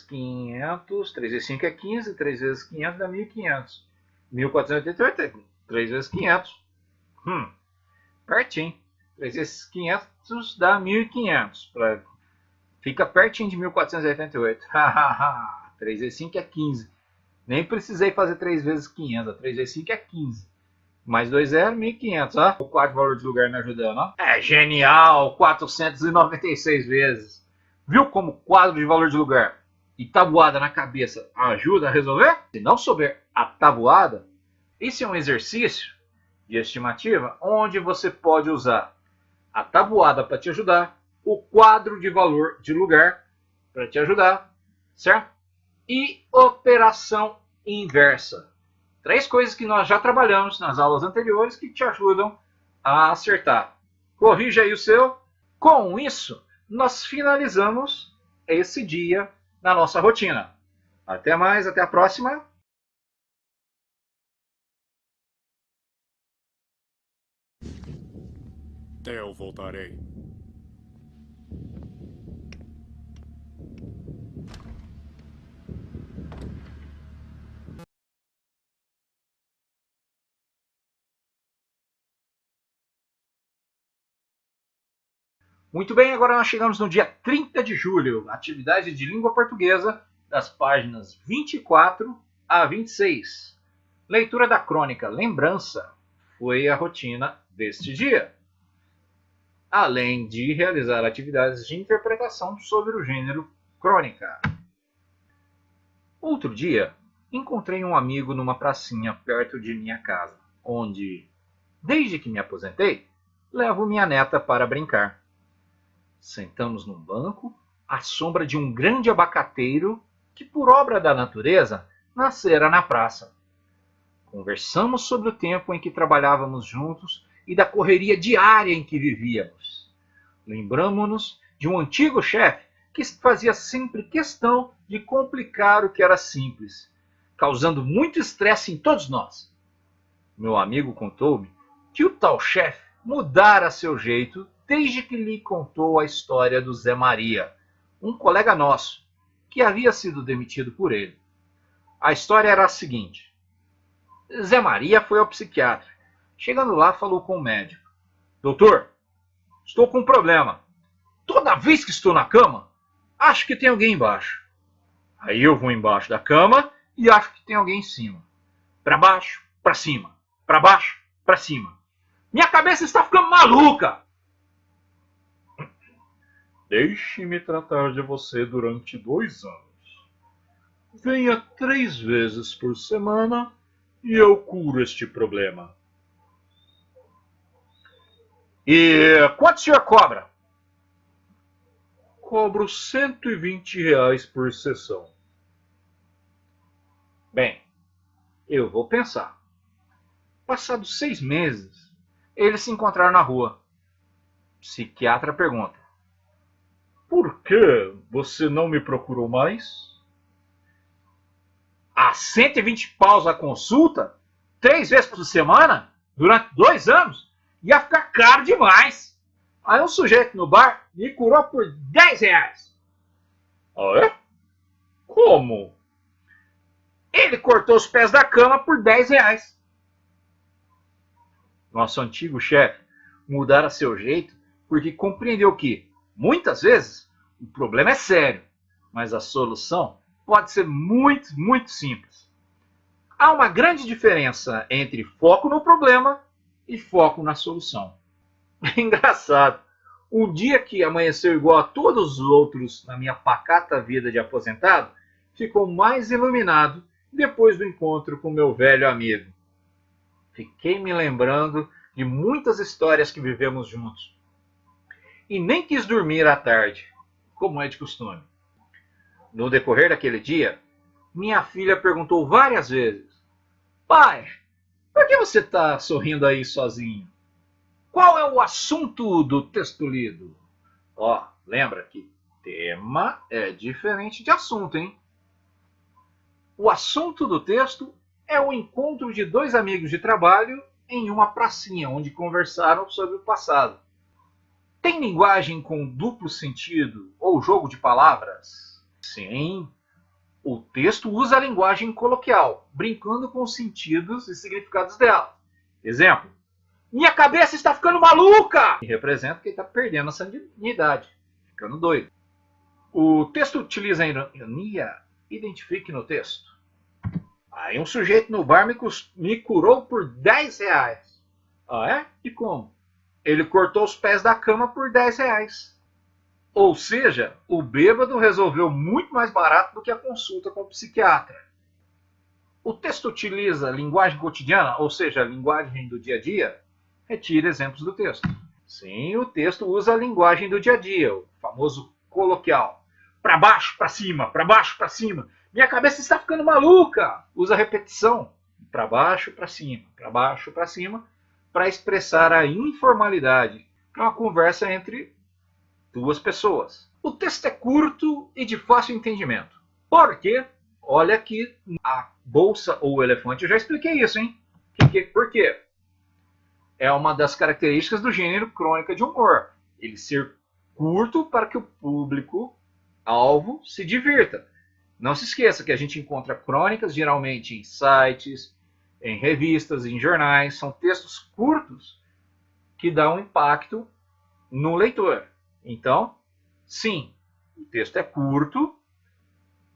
500. 3 vezes 5 é 15. 3 vezes 500 dá 1.500. 1.488 é 3 vezes 500. Pertinho. 3 vezes 500 dá 1.500. Fica pertinho de 1.488. 3 vezes 5 é 15. Nem precisei fazer 3 vezes 500. 3 vezes 5 é 15. Mais 2 zero, 1.500. Ó. O quadro de valor de lugar me ajudando. Ó. É genial. 496 vezes. Viu como quadro de valor de lugar e tabuada na cabeça ajuda a resolver? Se não souber a tabuada, esse é um exercício de estimativa onde você pode usar a tabuada para te ajudar, o quadro de valor de lugar para te ajudar, certo? E operação inversa. 3 coisas que nós já trabalhamos nas aulas anteriores que te ajudam a acertar. Corrija aí o seu. Com isso, nós finalizamos esse dia na nossa rotina. Até mais, até a próxima. Eu voltarei. Muito bem, agora nós chegamos no dia 30 de julho, atividade de língua portuguesa, das páginas 24 a 26. Leitura da crônica Lembrança foi a rotina deste dia, além de realizar atividades de interpretação sobre o gênero crônica. Outro dia, encontrei um amigo numa pracinha perto de minha casa, onde, desde que me aposentei, levo minha neta para brincar. Sentamos num banco, à sombra de um grande abacateiro que, por obra da natureza, nascera na praça. Conversamos sobre o tempo em que trabalhávamos juntos e da correria diária em que vivíamos. Lembramo-nos de um antigo chefe que fazia sempre questão de complicar o que era simples, causando muito estresse em todos nós. Meu amigo contou-me que o tal chefe mudara seu jeito desde que lhe contou a história do Zé Maria, um colega nosso, que havia sido demitido por ele. A história era a seguinte. Zé Maria foi ao psiquiatra. Chegando lá, falou com o médico. Doutor, estou com um problema. Toda vez que estou na cama, acho que tem alguém embaixo. Aí eu vou embaixo da cama e acho que tem alguém em cima. Para baixo, para cima. Para baixo, para cima. Minha cabeça está ficando maluca. Deixe-me tratar de você durante 2 anos. Venha 3 vezes por semana e eu curo este problema. E quanto o senhor cobra? Cobro R$120 por sessão. Bem, eu vou pensar. Passados 6 meses, eles se encontraram na rua. O psiquiatra pergunta. Por que você não me procurou mais? A 120 paus a consulta? 3 vezes por semana? Durante 2 anos? Ia ficar caro demais. Aí um sujeito no bar me curou por R$10. Ah, é? Como? Ele cortou os pés da cama por R$10. Nosso antigo chefe mudara seu jeito porque compreendeu que, muitas vezes, o problema é sério, mas a solução pode ser muito, muito simples. Há uma grande diferença entre foco no problema e foco na solução. É engraçado. Um dia que amanheceu igual a todos os outros na minha pacata vida de aposentado, ficou mais iluminado depois do encontro com meu velho amigo. Fiquei me lembrando de muitas histórias que vivemos juntos. E nem quis dormir à tarde, como é de costume. No decorrer daquele dia, minha filha perguntou várias vezes: Pai, por que você está sorrindo aí sozinho? Qual é o assunto do texto lido? Ó, lembra que tema é diferente de assunto, hein? O assunto do texto é o encontro de dois amigos de trabalho em uma pracinha onde conversaram sobre o passado. Tem linguagem com duplo sentido ou jogo de palavras? Sim. O texto usa a linguagem coloquial, brincando com os sentidos e significados dela. Exemplo: minha cabeça está ficando maluca! Que representa que ele está perdendo a sanidade, ficando doido. O texto utiliza a ironia. Identifique no texto. Aí um sujeito no bar me curou por 10 reais. Ah, é? E como? Ele cortou os pés da cama por 10 reais. Ou seja, o bêbado resolveu muito mais barato do que a consulta com o psiquiatra. O texto utiliza linguagem cotidiana, ou seja, a linguagem do dia a dia? Retire exemplos do texto. Sim, o texto usa a linguagem do dia a dia, o famoso coloquial. Para baixo, para cima, para baixo, para cima. Minha cabeça está ficando maluca. Usa a repetição. Para baixo, para cima, para baixo, para cima, para expressar a informalidade. É uma conversa entre duas pessoas. O texto é curto e de fácil entendimento. Porque, olha aqui, a bolsa ou o elefante, eu já expliquei isso, hein? Por quê? É uma das características do gênero crônica de humor. Ele ser curto para que o público-alvo se divirta. Não se esqueça que a gente encontra crônicas geralmente em sites, em revistas, em jornais. São textos curtos que dão um impacto no leitor. Então, sim, o texto é curto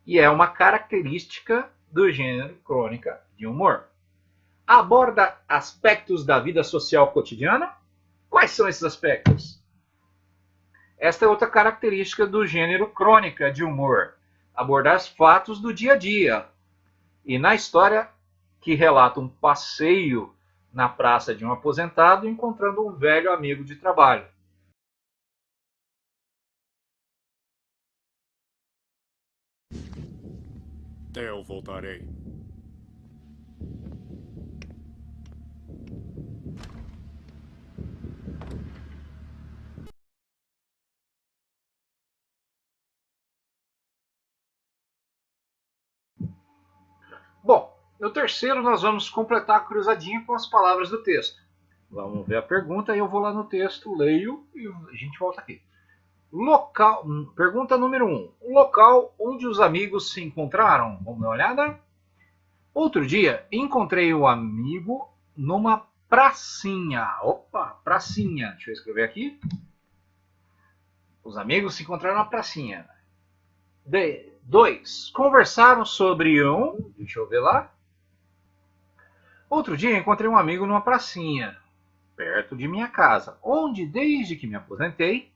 e é uma característica do gênero crônica de humor. Aborda aspectos da vida social cotidiana? Quais são esses aspectos? Esta é outra característica do gênero crônica de humor. Abordar os fatos do dia a dia. E na história que relata um passeio na praça de um aposentado encontrando um velho amigo de trabalho. Eu voltarei. Bom, no terceiro nós vamos completar a cruzadinha com as palavras do texto. Vamos ver a pergunta e eu vou lá no texto, leio e a gente volta aqui. Pergunta número 1. O local onde os amigos se encontraram. Vamos dar uma olhada? Outro dia, encontrei o amigo numa pracinha. Opa, pracinha. Deixa eu escrever aqui. Os amigos se encontraram na pracinha. 2. Conversaram sobre um... Deixa eu ver lá. Outro dia, encontrei um amigo numa pracinha, perto de minha casa, onde, desde que me aposentei,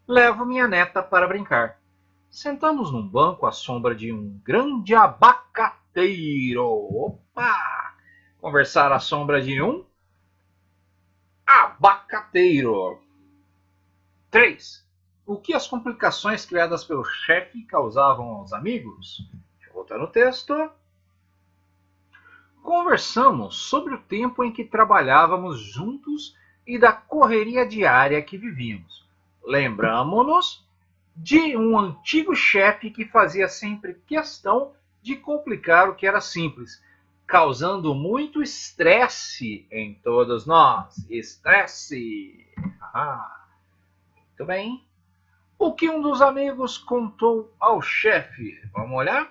levo minha neta para brincar. Sentamos num banco à sombra de um grande abacateiro. Opa! Conversar à sombra de um abacateiro. 3. O que as complicações criadas pelo chefe causavam aos amigos? Deixa eu voltar no texto. Conversamos sobre o tempo em que trabalhávamos juntos e da correria diária que vivíamos. Lembramo-nos de um antigo chefe que fazia sempre questão de complicar o que era simples, causando muito estresse em todos nós. Estresse! Muito bem. O que um dos amigos contou ao chefe? Vamos olhar?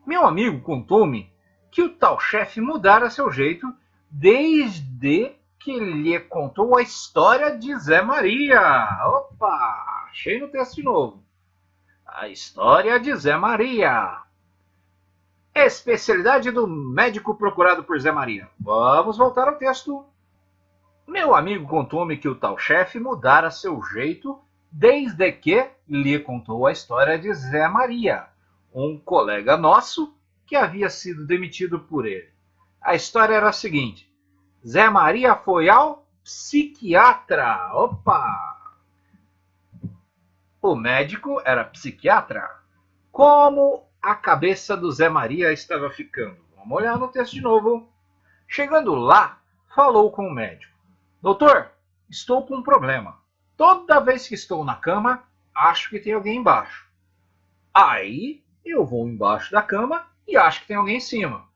Meu amigo contou-me que o tal chefe mudara seu jeito desde que lhe contou a história de Zé Maria. Opa, achei no texto de novo. A história de Zé Maria. Especialidade do médico procurado por Zé Maria. Vamos voltar ao texto. Meu amigo contou-me que o tal chefe mudara seu jeito desde que lhe contou a história de Zé Maria, um colega nosso que havia sido demitido por ele. A história era a seguinte: Zé Maria foi ao psiquiatra. Opa! O médico era psiquiatra. Como a cabeça do Zé Maria estava ficando? Vamos olhar no texto de novo. Chegando lá, falou com o médico. Doutor, estou com um problema. Toda vez que estou na cama, acho que tem alguém embaixo. Aí eu vou embaixo da cama e acho que tem alguém em cima.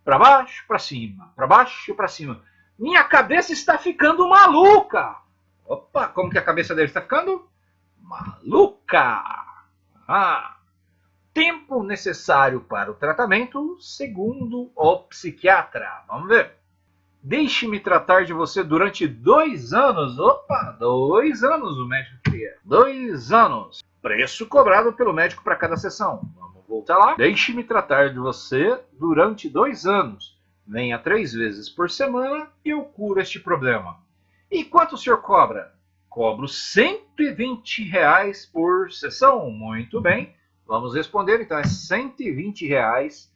Para baixo, para cima, para baixo, para cima. Minha cabeça está ficando maluca. Opa, como que a cabeça dele está ficando? Maluca. Ah. Tempo necessário para o tratamento, segundo o psiquiatra. Vamos ver. Deixe-me tratar de você durante 2 anos. Opa, 2 anos o médico queria. 2 anos. Preço cobrado pelo médico para cada sessão. Vamos voltar lá. Deixe-me tratar de você durante 2 anos. Venha 3 vezes por semana e eu curo este problema. E quanto o senhor cobra? Cobro R$120 por sessão. Muito bem. Vamos responder, então é R$120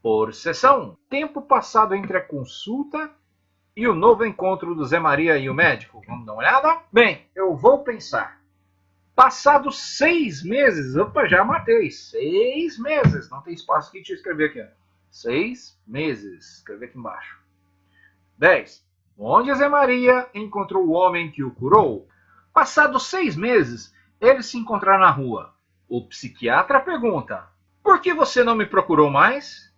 por sessão. Tempo passado entre a consulta e o novo encontro do Zé Maria e o médico. Vamos dar uma olhada? Bem, eu vou pensar. Passados 6 meses, opa, já matei. 6 meses, não tem espaço aqui, deixa eu escrever aqui. 6 meses, escrever aqui embaixo. 10. Onde Zé Maria encontrou o homem que o curou? Passados 6 meses, eles se encontraram na rua. O psiquiatra pergunta: por que você não me procurou mais?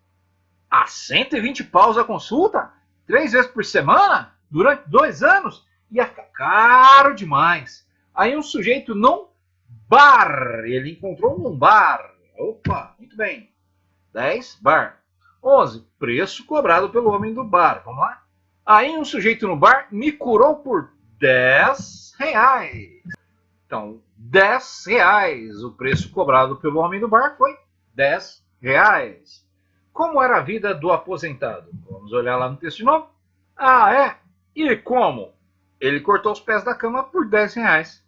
A 120 paus a consulta? 3 vezes por semana? Durante 2 anos? Ia ficar caro demais. Aí um sujeito num bar. Ele encontrou num bar. Opa, muito bem. 10, bar. 11, preço cobrado pelo homem do bar. Vamos lá? Aí um sujeito no bar me curou por R$10. Então, R$10. O preço cobrado pelo homem do bar foi R$10. Como era a vida do aposentado? Vamos olhar lá no texto de novo. Ah, é? E como? Ele cortou os pés da cama por R$10.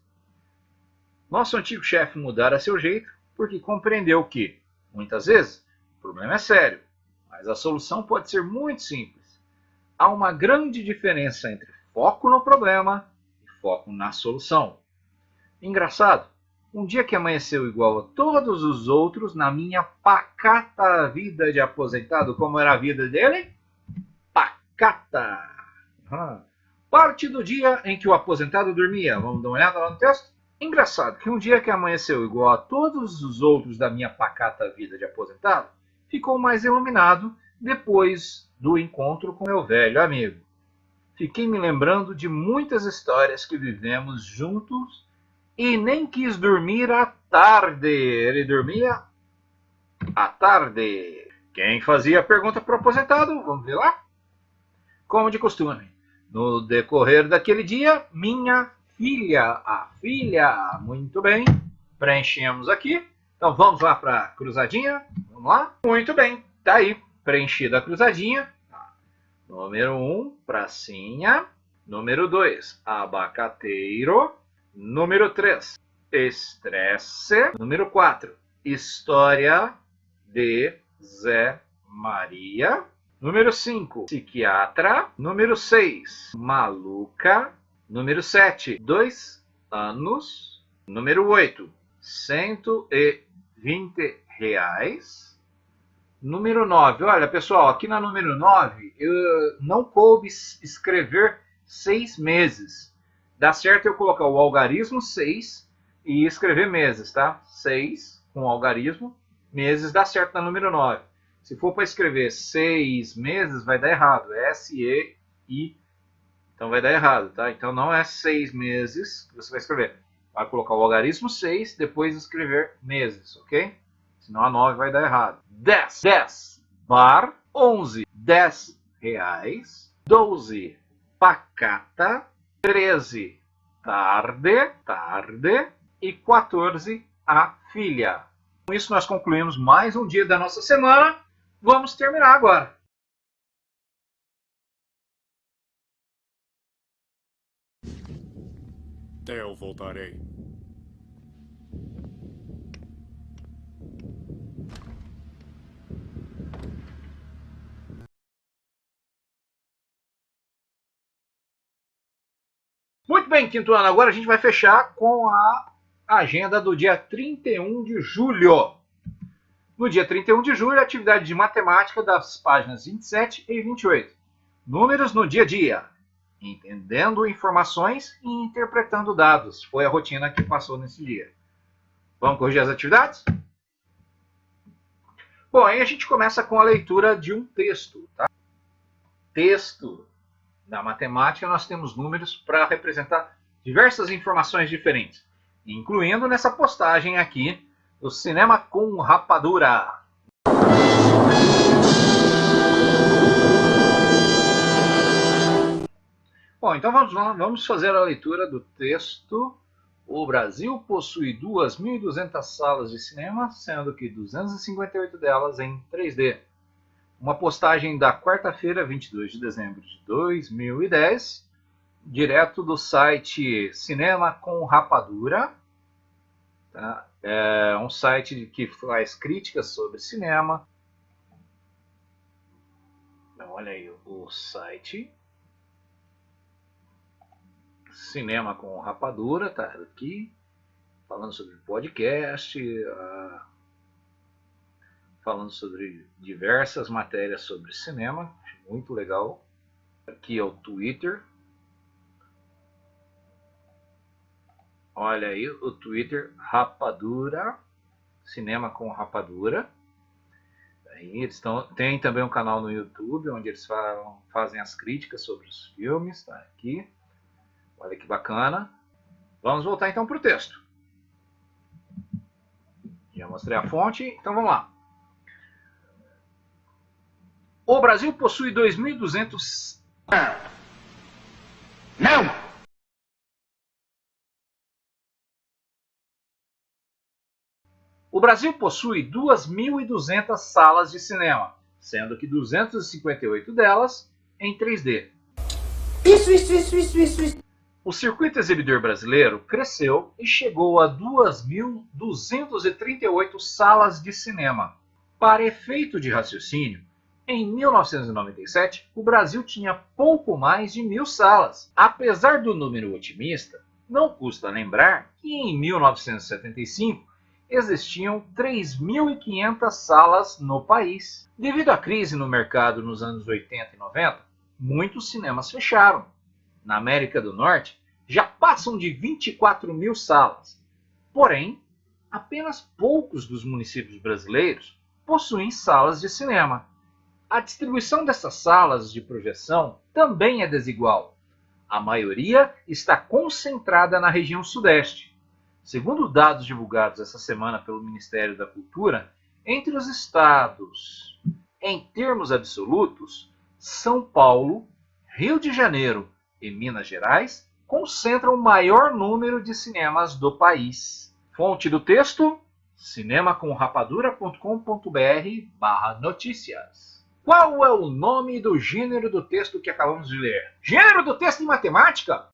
Nosso antigo chefe mudara seu jeito porque compreendeu que, muitas vezes, o problema é sério, mas a solução pode ser muito simples. Há uma grande diferença entre foco no problema e foco na solução. Engraçado, um dia que amanheceu igual a todos os outros na minha pacata vida de aposentado. Como era a vida dele? Pacata. Parte do dia em que o aposentado dormia. Vamos dar uma olhada lá no texto? Engraçado que um dia que amanheceu igual a todos os outros da minha pacata vida de aposentado, ficou mais iluminado depois do encontro com meu velho amigo. Fiquei me lembrando de muitas histórias que vivemos juntos e nem quis dormir à tarde. Ele dormia à tarde. Quem fazia a pergunta para o aposentado? Vamos ver lá? Como de costume. No decorrer daquele dia, minha filha, a filha, muito bem, preenchemos aqui. Então vamos lá para a cruzadinha, vamos lá. Muito bem, tá aí, preenchida a cruzadinha. Número 1, pracinha. Número 2, abacateiro. Número 3, estresse. Número 4, história de Zé Maria. Número 5, psiquiatra. Número 6, maluca. Número 7, 2 anos. Número 8, R$120. Número 9, olha pessoal, aqui na número 9, eu não coube escrever 6 meses. Dá certo eu colocar o algarismo 6 e escrever meses, tá? 6 com algarismo, meses dá certo na número 9. Se for para escrever 6 meses, vai dar errado. S-E-I. Então vai dar errado, tá? Então não é 6 meses que você vai escrever. Vai colocar o algarismo 6, depois escrever meses, ok? Senão a 9 vai dar errado. 10. 10. Bar. 11. R$10. 12. Pacata. 13. Tarde. Tarde. E 14. A filha. Com isso nós concluímos mais um dia da nossa semana. Vamos terminar agora. Eu voltarei. Muito bem, quinto ano, agora a gente vai fechar com a agenda do dia 31 de julho. No dia 31 de julho, atividade de matemática das páginas 27 e 28. Números no dia a dia. Entendendo informações e interpretando dados. Foi a rotina que passou nesse dia. Vamos corrigir as atividades? Bom, aí a gente começa com a leitura de um texto. Tá? Texto. Na matemática, nós temos números para representar diversas informações diferentes, incluindo nessa postagem aqui, o cinema com rapadura. Bom, então vamos fazer a leitura do texto. O Brasil possui 2.200 salas de cinema, sendo que 258 delas em 3D. Uma postagem da quarta-feira, 22 de dezembro de 2010, direto do site Cinema com Rapadura. Tá? É um site que faz críticas sobre cinema. Então, olha aí o site. Cinema com Rapadura, tá aqui. Falando sobre podcast, falando sobre diversas matérias sobre cinema, muito legal. Aqui é o Twitter. Olha aí o Twitter, Rapadura, Cinema com Rapadura. Aí eles tem também um canal no YouTube, onde eles fazem as críticas sobre os filmes, tá aqui. Olha que bacana. Vamos voltar então para o texto. Já mostrei a fonte, então vamos lá. O Brasil possui 2.200... Não! O Brasil possui 2.200 salas de cinema, sendo que 258 delas em 3D. Isso. O circuito exibidor brasileiro cresceu e chegou a 2.238 salas de cinema. Para efeito de raciocínio, em 1997, o Brasil tinha pouco mais de 1.000 salas. Apesar do número otimista, não custa lembrar que em 1975 existiam 3.500 salas no país. Devido à crise no mercado nos anos 80 e 90, muitos cinemas fecharam. Na América do Norte, já passam de 24.000 salas. Porém, apenas poucos dos municípios brasileiros possuem salas de cinema. A distribuição dessas salas de projeção também é desigual. A maioria está concentrada na região sudeste. Segundo dados divulgados essa semana pelo Ministério da Cultura, entre os estados, em termos absolutos, São Paulo, Rio de Janeiro e Minas Gerais concentram o maior número de cinemas do país. Fonte do texto: cinemacomrapadura.com.br/notícias. Qual é o nome do gênero do texto que acabamos de ler? Gênero do texto em matemática?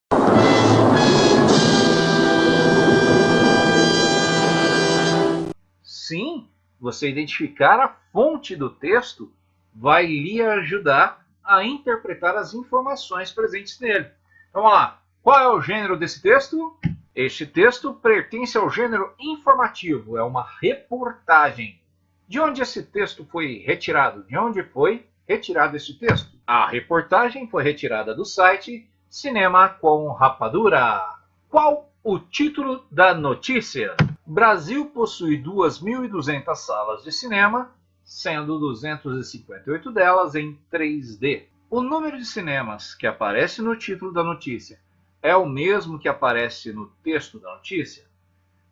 Sim, você identificar a fonte do texto vai lhe ajudar a interpretar as informações presentes nele. Então, vamos lá. Qual é o gênero desse texto? Este texto pertence ao gênero informativo, é uma reportagem. De onde esse texto foi retirado? De onde foi retirado esse texto? A reportagem foi retirada do site Cinema com Rapadura. Qual o título da notícia? Brasil possui 2.200 salas de cinema, sendo 258 delas em 3D. O número de cinemas que aparece no título da notícia é o mesmo que aparece no texto da notícia?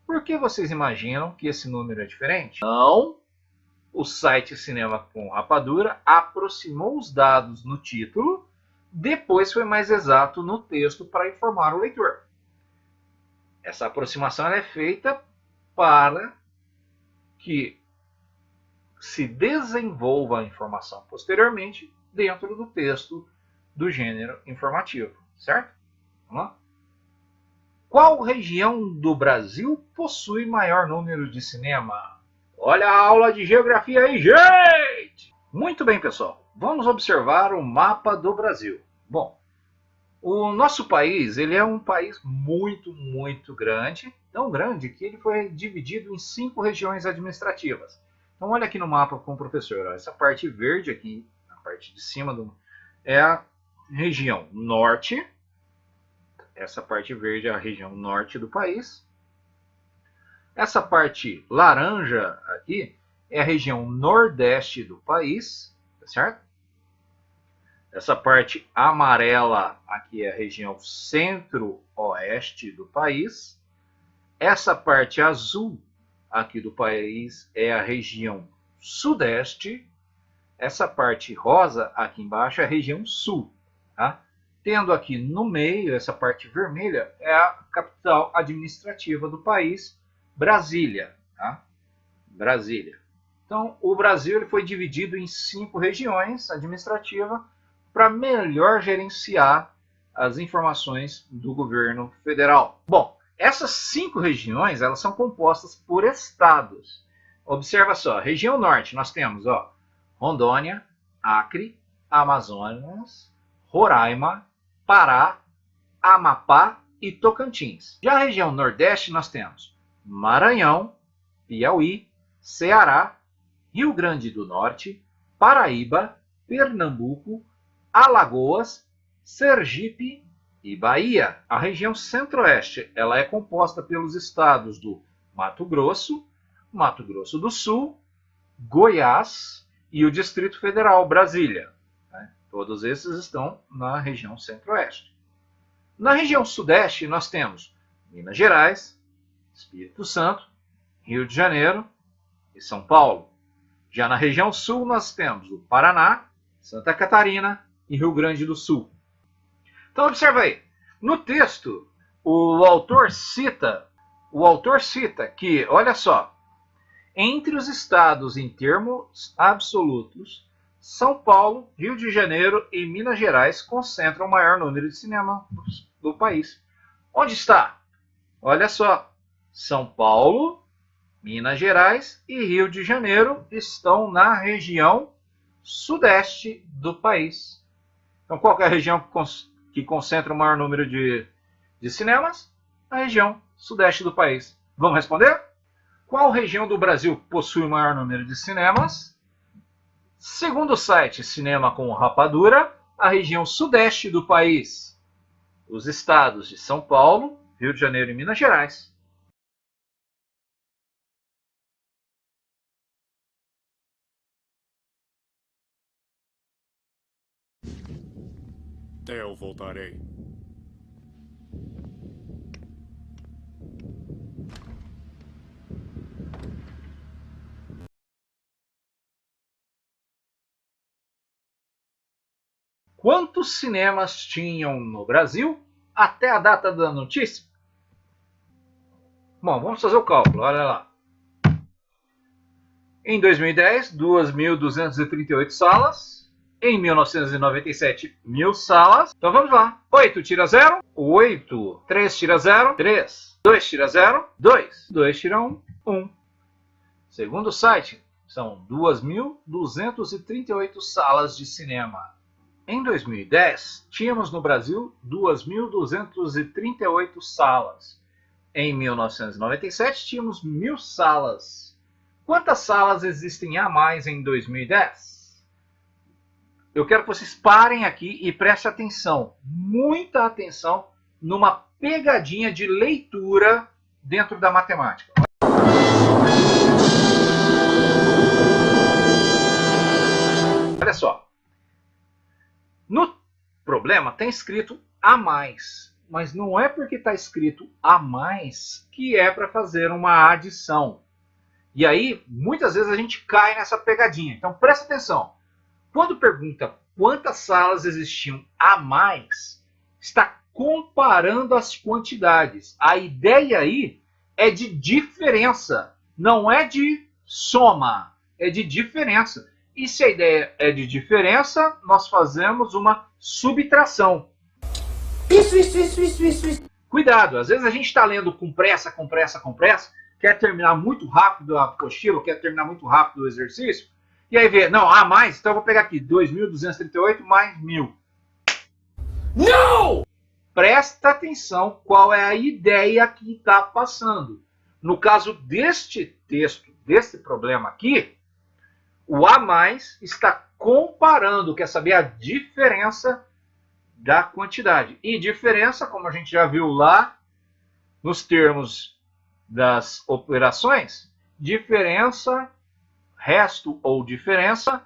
Por que vocês imaginam que esse número é diferente? Não. O site Cinema com Rapadura aproximou os dados no título, depois foi mais exato no texto para informar o leitor. Essa aproximação é feita para que se desenvolva a informação posteriormente dentro do texto do gênero informativo, certo? Vamos lá? Qual região do Brasil possui maior número de cinema? Olha a aula de geografia aí, gente! Muito bem, pessoal. Vamos observar o mapa do Brasil. Bom, O nosso país, ele é um país muito grande, tão grande que ele foi dividido em 5 regiões administrativas. Então olha aqui no mapa com o professor, ó, essa parte verde aqui, a parte de cima é a região norte, essa parte verde é a região norte do país. Essa parte laranja aqui é a região nordeste do país, tá certo? Essa parte amarela aqui é a região centro-oeste do país. Essa parte azul aqui do país é a região sudeste. Essa parte rosa aqui embaixo é a região sul. Tá? Tendo aqui no meio, essa parte vermelha, é a capital administrativa do país, Brasília. Tá? Brasília. Então, o Brasil ele foi dividido em 5 regiões administrativas para melhor gerenciar as informações do governo federal. Bom, essas 5 regiões elas são compostas por estados. Observa só, região norte nós temos Rondônia, Acre, Amazonas, Roraima, Pará, Amapá e Tocantins. Já a região nordeste nós temos Maranhão, Piauí, Ceará, Rio Grande do Norte, Paraíba, Pernambuco, Alagoas, Sergipe e Bahia. A região centro-oeste ela é composta pelos estados do Mato Grosso, Mato Grosso do Sul, Goiás e o Distrito Federal, Brasília. Todos esses estão na região centro-oeste. Na região sudeste nós temos Minas Gerais, Espírito Santo, Rio de Janeiro e São Paulo. Já na região sul nós temos o Paraná, Santa Catarina e Rio Grande do Sul. Então observa aí, no texto o autor cita que, olha só, entre os estados em termos absolutos, São Paulo, Rio de Janeiro e Minas Gerais concentram o maior número de cinemas do país. Onde está? Olha só, São Paulo, Minas Gerais e Rio de Janeiro estão na região sudeste do país. Então, qual é a região que concentra o maior número de cinemas? A região sudeste do país. Vamos responder? Qual região do Brasil possui o maior número de cinemas? Segundo o site Cinema com Rapadura, a região sudeste do país. Os estados de São Paulo, Rio de Janeiro e Minas Gerais. Eu voltarei. Quantos cinemas tinham no Brasil até a data da notícia? Bom, vamos fazer o cálculo, olha lá. Em 2010, 2.238 salas. Em 1997, 1.000 salas. Então vamos lá. 8 tira 0, 8. 3 tira 0, 3. 2 tira 0, 2. 2 tira 1, 1. Segundo o site, são 2.238 salas de cinema. Em 2010, tínhamos no Brasil 2.238 salas. Em 1997, tínhamos 1.000 salas. Quantas salas existem a mais em 2010? Eu quero que vocês parem aqui e prestem atenção, muita atenção, numa pegadinha de leitura dentro da matemática. Olha só. No problema tem escrito a mais, mas não é porque está escrito a mais que é para fazer uma adição. E aí, muitas vezes a gente cai nessa pegadinha. Então presta atenção. Quando pergunta quantas salas existiam a mais, está comparando as quantidades. A ideia aí é de diferença, não é de soma, é de diferença. E se a ideia é de diferença, nós fazemos uma subtração. Isso. Cuidado, às vezes a gente está lendo com pressa, quer terminar muito rápido a apostila, quer terminar muito rápido o exercício, e aí vê, não, há mais, então eu vou pegar aqui 2.238 mais 1.000. Não! presta atenção qual é a ideia que está passando. No caso deste texto, deste problema aqui, o a mais está comparando, quer saber a diferença da quantidade. E diferença, como a gente já viu lá nos termos das operações, diferença, resto ou diferença,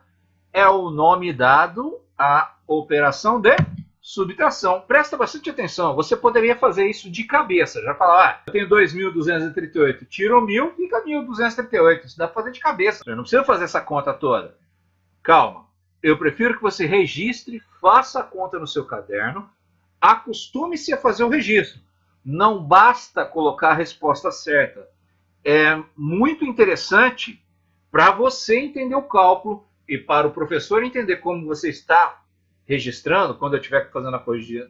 é o nome dado à operação de subtração. Presta bastante atenção, você poderia fazer isso de cabeça. Já falar, eu tenho 2.238, tiro 1.000, fica 1.238. Isso dá para fazer de cabeça. Eu não preciso fazer essa conta toda. Calma. Eu prefiro que você registre, faça a conta no seu caderno, acostume-se a fazer o registro. Não basta colocar a resposta certa. É muito interessante para você entender o cálculo e para o professor entender como você está registrando, quando eu estiver fazendo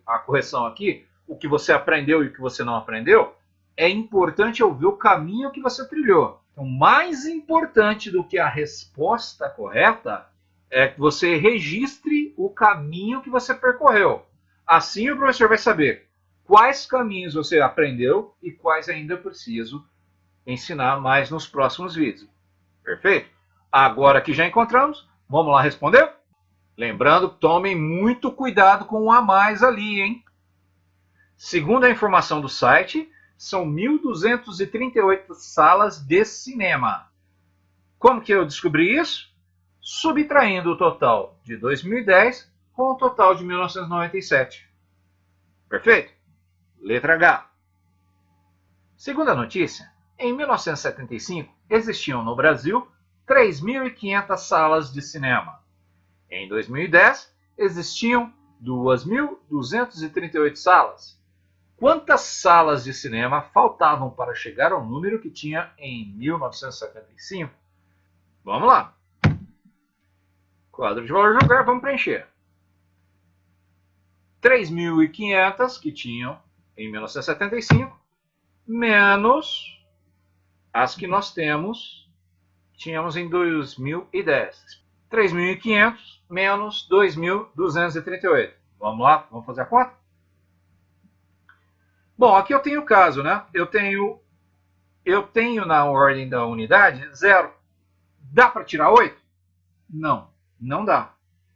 a correção aqui, o que você aprendeu e o que você não aprendeu, é importante eu ver o caminho que você trilhou. Então, mais importante do que a resposta correta é que você registre o caminho que você percorreu. Assim o professor vai saber quais caminhos você aprendeu e quais ainda eu preciso ensinar mais nos próximos vídeos. Perfeito? Agora que já encontramos, vamos lá responder? Lembrando, tomem muito cuidado com o a mais ali, hein? Segundo a informação do site, são 1.238 salas de cinema. Como que eu descobri isso? Subtraindo o total de 2010 com o total de 1997. Perfeito? Letra H. Segundo a notícia, em 1975 existiam no Brasil 3.500 salas de cinema. Em 2010 existiam 2.238 salas. Quantas salas de cinema faltavam para chegar ao número que tinha em 1975? Vamos lá. Quadro de valor jogar, vamos preencher. 3.500 que tinham em 1975, menos as que nós tínhamos em 2010. 3.500 menos 2.238. Vamos lá, vamos fazer a conta? Bom, aqui eu tenho o caso, né? Eu tenho na ordem da unidade 0. Dá para tirar 8? Não, não dá.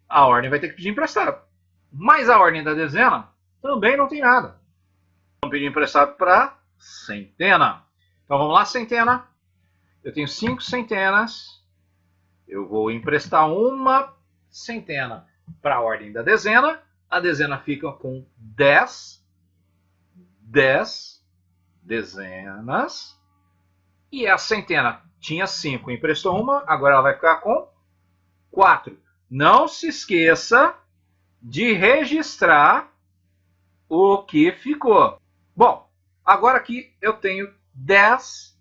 A ordem vai ter que pedir emprestado. Mas a ordem da dezena também não tem nada. Vamos pedir emprestado para centena. Então vamos lá, centena. Eu tenho 5 centenas. Eu vou emprestar uma centena para a ordem da dezena. A dezena fica com 10 dezenas. E a centena tinha 5, emprestou uma, agora ela vai ficar com 4. Não se esqueça de registrar o que ficou. Bom, agora aqui eu tenho 10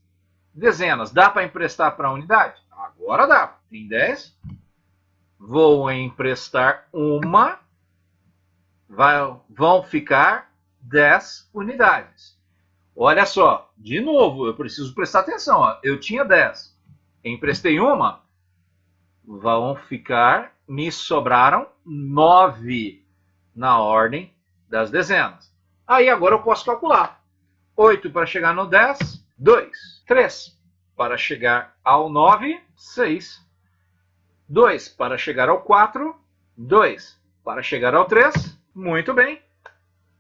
dezenas. Dá para emprestar para a unidade? Agora dá. Tem 10. Vou emprestar uma. Vão ficar 10 unidades. Olha só, de novo, eu preciso prestar atenção. Ó. Eu tinha 10. Emprestei uma. Vão ficar, me sobraram 9 na ordem das dezenas. Aí agora eu posso calcular. 8 para chegar no 10, 2. 3 para chegar ao 9, 6. 2 para chegar ao 4, 2 para chegar ao 3. Muito bem.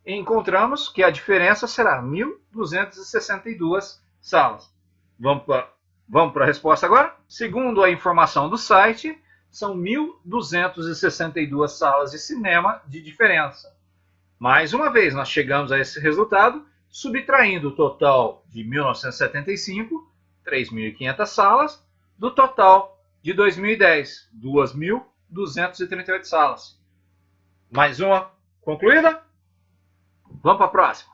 Encontramos que a diferença será 1.262 salas. Vamos para a resposta agora? Segundo a informação do site, são 1.262 salas de cinema de diferença. Mais uma vez, nós chegamos a esse resultado subtraindo o total de 1975, 3.500 salas, do total de 2010, 2.238 salas. Mais uma concluída? Vamos para a próxima.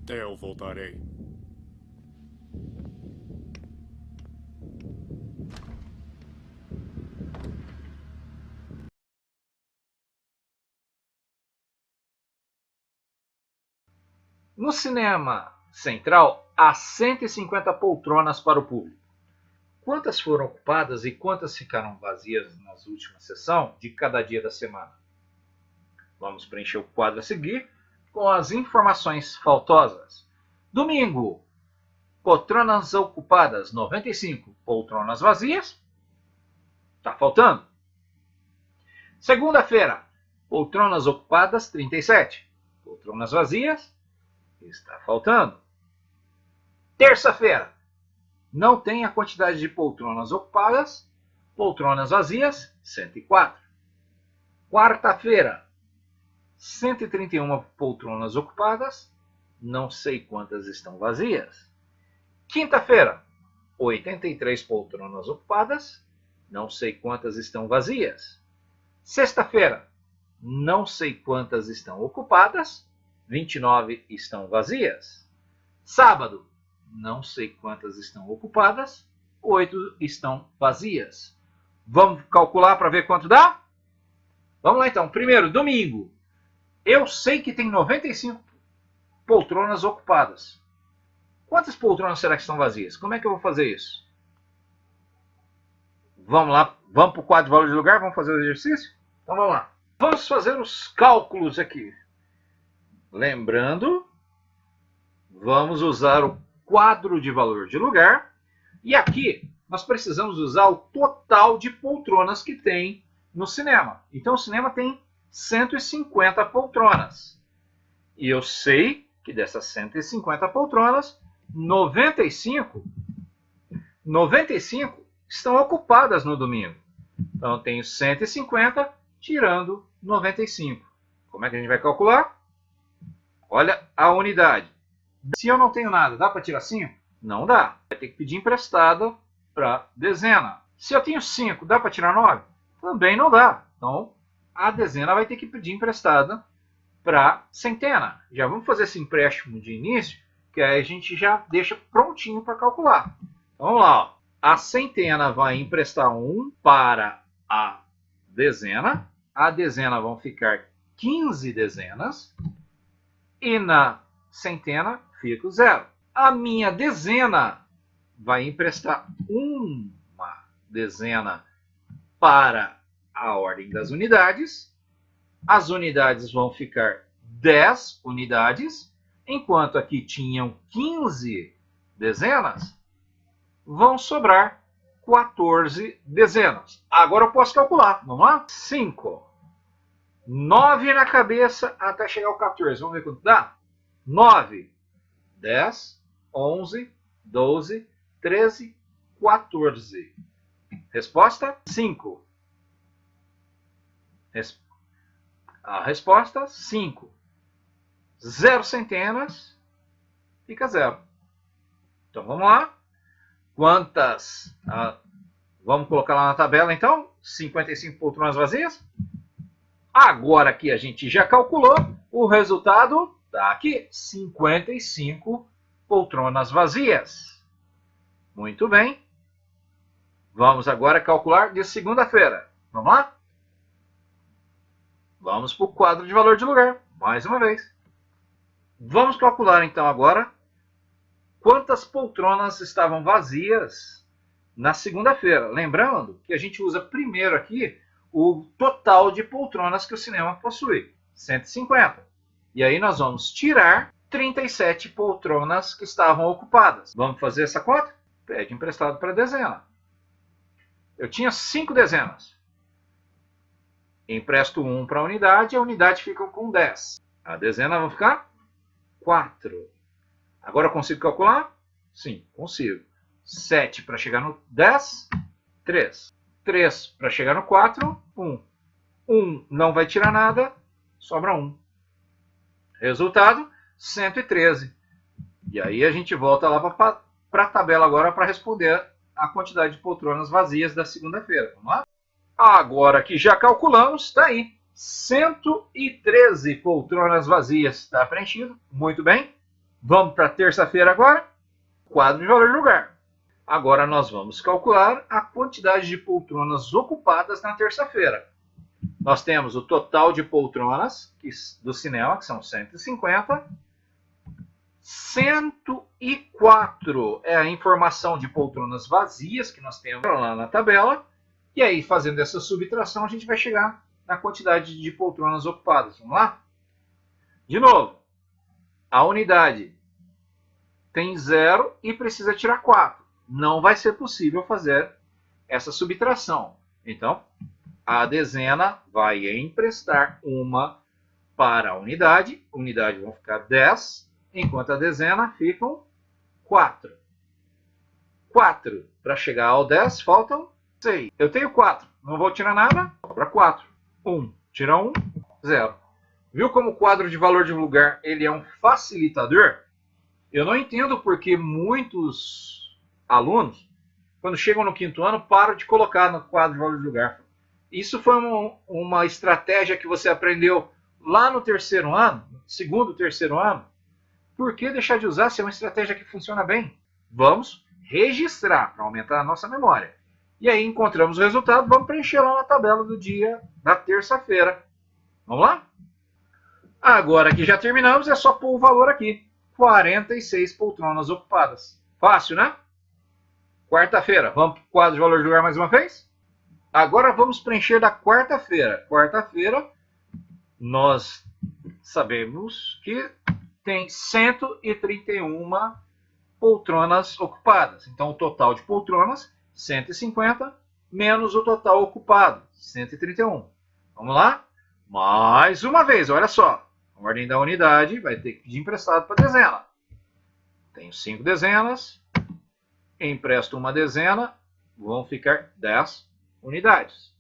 Eu voltarei. No cinema central, há 150 poltronas para o público. quantas foram ocupadas e quantas ficaram vazias nas últimas sessões de cada dia da semana? Vamos preencher o quadro a seguir com as informações faltosas. Domingo, poltronas ocupadas 95, poltronas vazias, está faltando. Segunda-feira, poltronas ocupadas 37, poltronas vazias, está faltando. Terça-feira, não tem a quantidade de poltronas ocupadas, poltronas vazias, 104. Quarta-feira, 131 poltronas ocupadas, não sei quantas estão vazias. Quinta-feira, 83 poltronas ocupadas, não sei quantas estão vazias. Sexta-feira, não sei quantas estão ocupadas, 29 estão vazias. Sábado, não sei quantas estão ocupadas, 8 estão vazias. Vamos calcular para ver quanto dá? Vamos lá então. Primeiro, domingo. Eu sei que tem 95 poltronas ocupadas. Quantas poltronas será que estão vazias? Como é que eu vou fazer isso? Vamos lá, vamos para o quadro de valor de lugar, vamos fazer o exercício? Então vamos lá. Vamos fazer os cálculos aqui. Lembrando, vamos usar o quadro de valor de lugar. E aqui nós precisamos usar o total de poltronas que tem no cinema. Então o cinema tem 150 poltronas. E eu sei que dessas 150 poltronas, 95 estão ocupadas no domingo. Então eu tenho 150 tirando 95. Como é que a gente vai calcular? Olha a unidade. Se eu não tenho nada, dá para tirar 5? Não dá. Vai ter que pedir emprestado para dezena. Se eu tenho 5, dá para tirar 9? Também não dá. Então a dezena vai ter que pedir emprestada para centena. Já vamos fazer esse empréstimo de início, que aí a gente já deixa prontinho para calcular. Então, vamos lá. Ó. A centena vai emprestar 1 para a dezena. A dezena vão ficar 15 dezenas. E na centena fica o 0. A minha dezena vai emprestar uma dezena para a ordem das unidades. As unidades vão ficar 10 unidades, enquanto aqui tinham 15 dezenas, vão sobrar 14 dezenas. Agora eu posso calcular. Vamos lá? 5. 9 na cabeça até chegar ao 14. Vamos ver quanto dá? 9, 10, 11, 12, 13, 14. Resposta? 5. A resposta, 5. 0 centenas, fica 0. Então, vamos lá. Quantas? Vamos colocar lá na tabela, então. 55 poltronas vazias. Agora que a gente já calculou, o resultado está aqui. 55 poltronas vazias. Muito bem. Vamos agora calcular de segunda-feira. Vamos lá? Vamos para o quadro de valor de lugar, mais uma vez. Vamos calcular então agora quantas poltronas estavam vazias na segunda-feira. Lembrando que a gente usa primeiro aqui o total de poltronas que o cinema possui, 150. E aí nós vamos tirar 37 poltronas que estavam ocupadas. Vamos fazer essa conta? Pede emprestado para a dezena. Eu tinha 5 dezenas. Empresto 1 para a unidade fica com 10. A dezena vai ficar 4. Agora eu consigo calcular? Sim, consigo. 7 para chegar no 10, 3. 3 para chegar no 4, 1. 1 não vai tirar nada, sobra 1. Resultado, 113. E aí a gente volta lá para a tabela agora para responder a quantidade de poltronas vazias da segunda-feira. Vamos lá? Agora que já calculamos, está aí. 113 poltronas vazias. Está preenchido. Muito bem. Vamos para terça-feira agora. Quadro de valor de lugar. Agora nós vamos calcular a quantidade de poltronas ocupadas na terça-feira. Nós temos o total de poltronas do cinema, que são 150. 104 é a informação de poltronas vazias que nós temos lá na tabela. E aí, fazendo essa subtração, a gente vai chegar na quantidade de poltronas ocupadas. Vamos lá? De novo, a unidade tem 0 e precisa tirar 4. Não vai ser possível fazer essa subtração. Então, a dezena vai emprestar 1 para a unidade. A unidade vão ficar 10, enquanto a dezena ficam 4. 4. Para chegar ao 10, faltam 6. Eu tenho 4. Não vou tirar nada. Sobra 4. 1. Tira 1. 0. Viu como o quadro de valor de lugar ele é um facilitador? Eu não entendo porque muitos alunos, quando chegam no 5º ano, param de colocar no quadro de valor de lugar. Isso foi uma estratégia que você aprendeu lá no 3º ano, 2º, 3º ano. Por que deixar de usar se é uma estratégia que funciona bem? Vamos registrar para aumentar a nossa memória. E aí encontramos o resultado, vamos preencher lá na tabela do dia da terça-feira. Vamos lá? Agora que já terminamos, é só pôr o valor aqui. 46 poltronas ocupadas. Fácil, né? Quarta-feira, vamos para o quadro de valor de lugar mais uma vez? Agora vamos preencher da quarta-feira. Quarta-feira, nós sabemos que tem 131 poltronas ocupadas. Então, o total de poltronas, 150, menos o total ocupado, 131. Vamos lá? Mais uma vez, olha só. A ordem da unidade vai ter que pedir emprestado para a dezena. Tenho 5 dezenas. Empresto uma dezena. Vão ficar 10 unidades.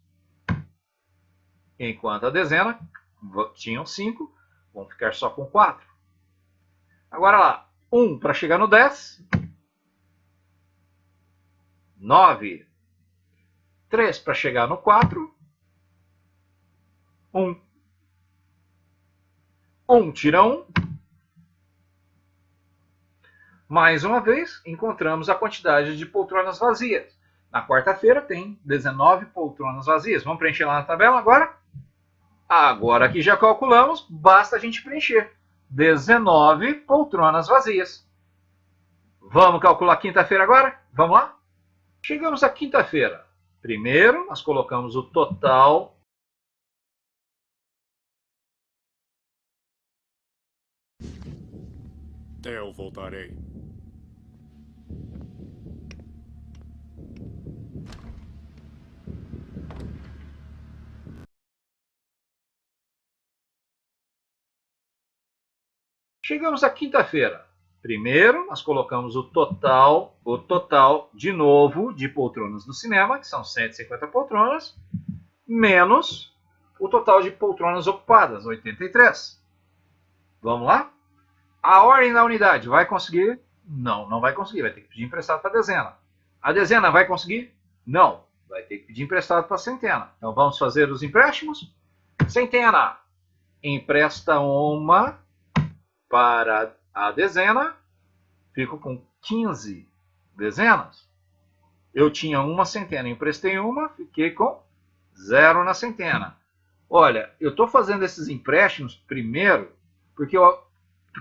Enquanto a dezena tinham 5, vão ficar só com 4. Agora lá. 1 para chegar no 10. 9. 3 para chegar no 4. 1. 1 tira 1. Mais uma vez, encontramos a quantidade de poltronas vazias. Na quarta-feira tem 19 poltronas vazias. Vamos preencher lá na tabela agora? Agora que já calculamos, basta a gente preencher. 19 poltronas vazias. Vamos calcular quinta-feira agora? Vamos lá? Chegamos à quinta-feira. Primeiro, nós colocamos o total. Eu voltarei. Chegamos à quinta-feira. Primeiro, nós colocamos o total de novo de poltronas do cinema, que são 150 poltronas, menos o total de poltronas ocupadas, 83. Vamos lá? A ordem da unidade vai conseguir? Não, não vai conseguir. Vai ter que pedir emprestado para a dezena. A dezena vai conseguir? Não. Vai ter que pedir emprestado para a centena. Então vamos fazer os empréstimos. Centena. Empresta 1 para a dezena. Fico com 15 dezenas. Eu tinha 1 centena, emprestei 1, fiquei com 0 na centena. Olha, eu estou fazendo esses empréstimos primeiro porque eu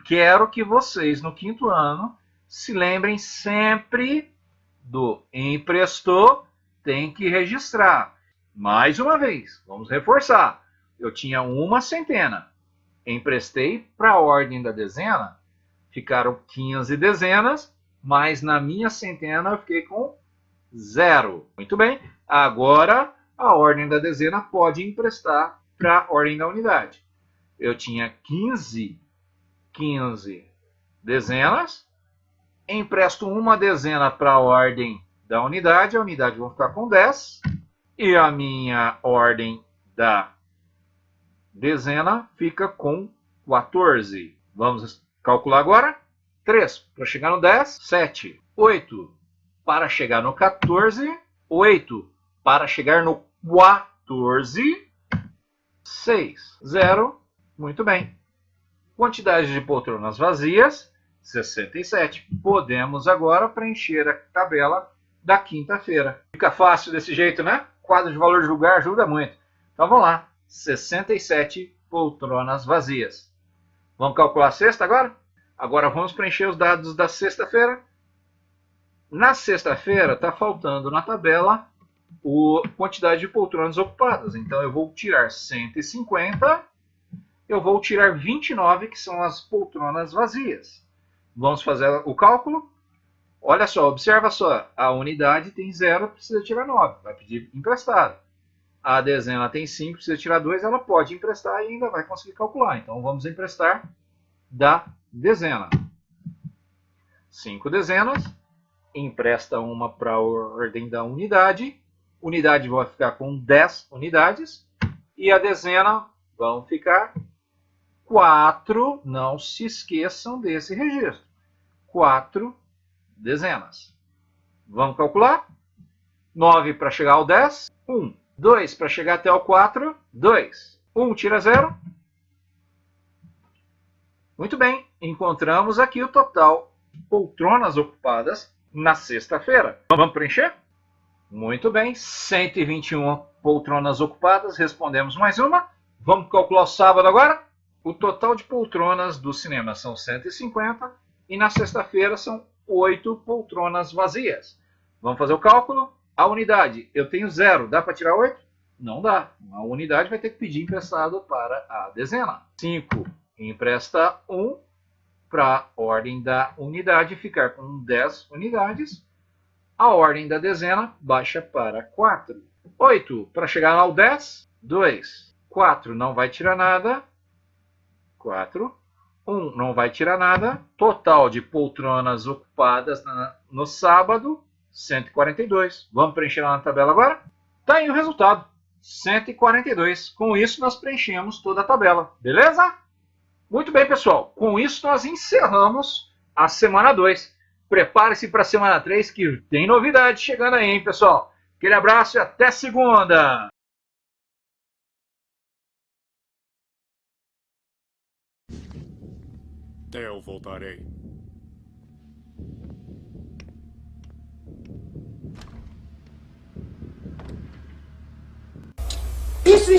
quero que vocês, no 5º ano, se lembrem sempre do emprestou, tem que registrar. Mais uma vez, vamos reforçar. Eu tinha 1 centena, emprestei para a ordem da dezena, ficaram 15 dezenas, mas na minha centena eu fiquei com 0. Muito bem, agora a ordem da dezena pode emprestar para a ordem da unidade. Eu tinha 15 dezenas, empresto 1 dezena para a ordem da unidade, a unidade vai ficar com 10, e a minha ordem da dezena fica com 14. Vamos calcular agora. 3 para chegar no 10, 7, 8 para chegar no 14, 8 para chegar no 14, 6, 0, muito bem. Quantidade de poltronas vazias, 67. Podemos agora preencher a tabela da quinta-feira. Fica fácil desse jeito, né? Quadro de valor de lugar ajuda muito. Então vamos lá. 67 poltronas vazias. Vamos calcular a sexta agora? Agora vamos preencher os dados da sexta-feira. Na sexta-feira está faltando na tabela a quantidade de poltronas ocupadas. Então eu vou tirar 150, eu vou tirar 29, que são as poltronas vazias. Vamos fazer o cálculo. Olha só, observa só, a unidade tem 0, precisa tirar 9, vai pedir emprestado. A dezena tem 5, precisa tirar 2, ela pode emprestar e ainda vai conseguir calcular. Então vamos emprestar da dezena. 5 dezenas, empresta uma para a ordem da unidade. Unidade vai ficar com 10 unidades. E a dezena vão ficar 4, não se esqueçam desse registro. 4 dezenas. Vamos calcular? 9 para chegar ao 10, 1. 2 para chegar até o 4, 2. 1 tira 0. Muito bem, encontramos aqui o total de poltronas ocupadas na sexta-feira. Vamos preencher? Muito bem, 121 poltronas ocupadas, respondemos mais uma. Vamos calcular o sábado agora? O total de poltronas do cinema são 150 e na sexta-feira são 8 poltronas vazias. Vamos fazer o cálculo? A unidade, eu tenho 0, dá para tirar 8? Não dá. A unidade vai ter que pedir emprestado para a dezena. 5 empresta 1 para a ordem da unidade ficar com 10 unidades. A ordem da dezena baixa para 4. 8 para chegar ao 10, 2. 4 não vai tirar nada. 4. 1 não vai tirar nada. Total de poltronas ocupadas no sábado, 142. Vamos preencher lá na tabela agora? Está aí o resultado, 142. Com isso nós preenchemos toda a tabela, beleza? Muito bem, pessoal. Com isso nós encerramos a semana 2. Prepare-se para a semana 3 que tem novidade chegando aí, hein, pessoal? Aquele abraço e até segunda! Eu voltarei. Isso.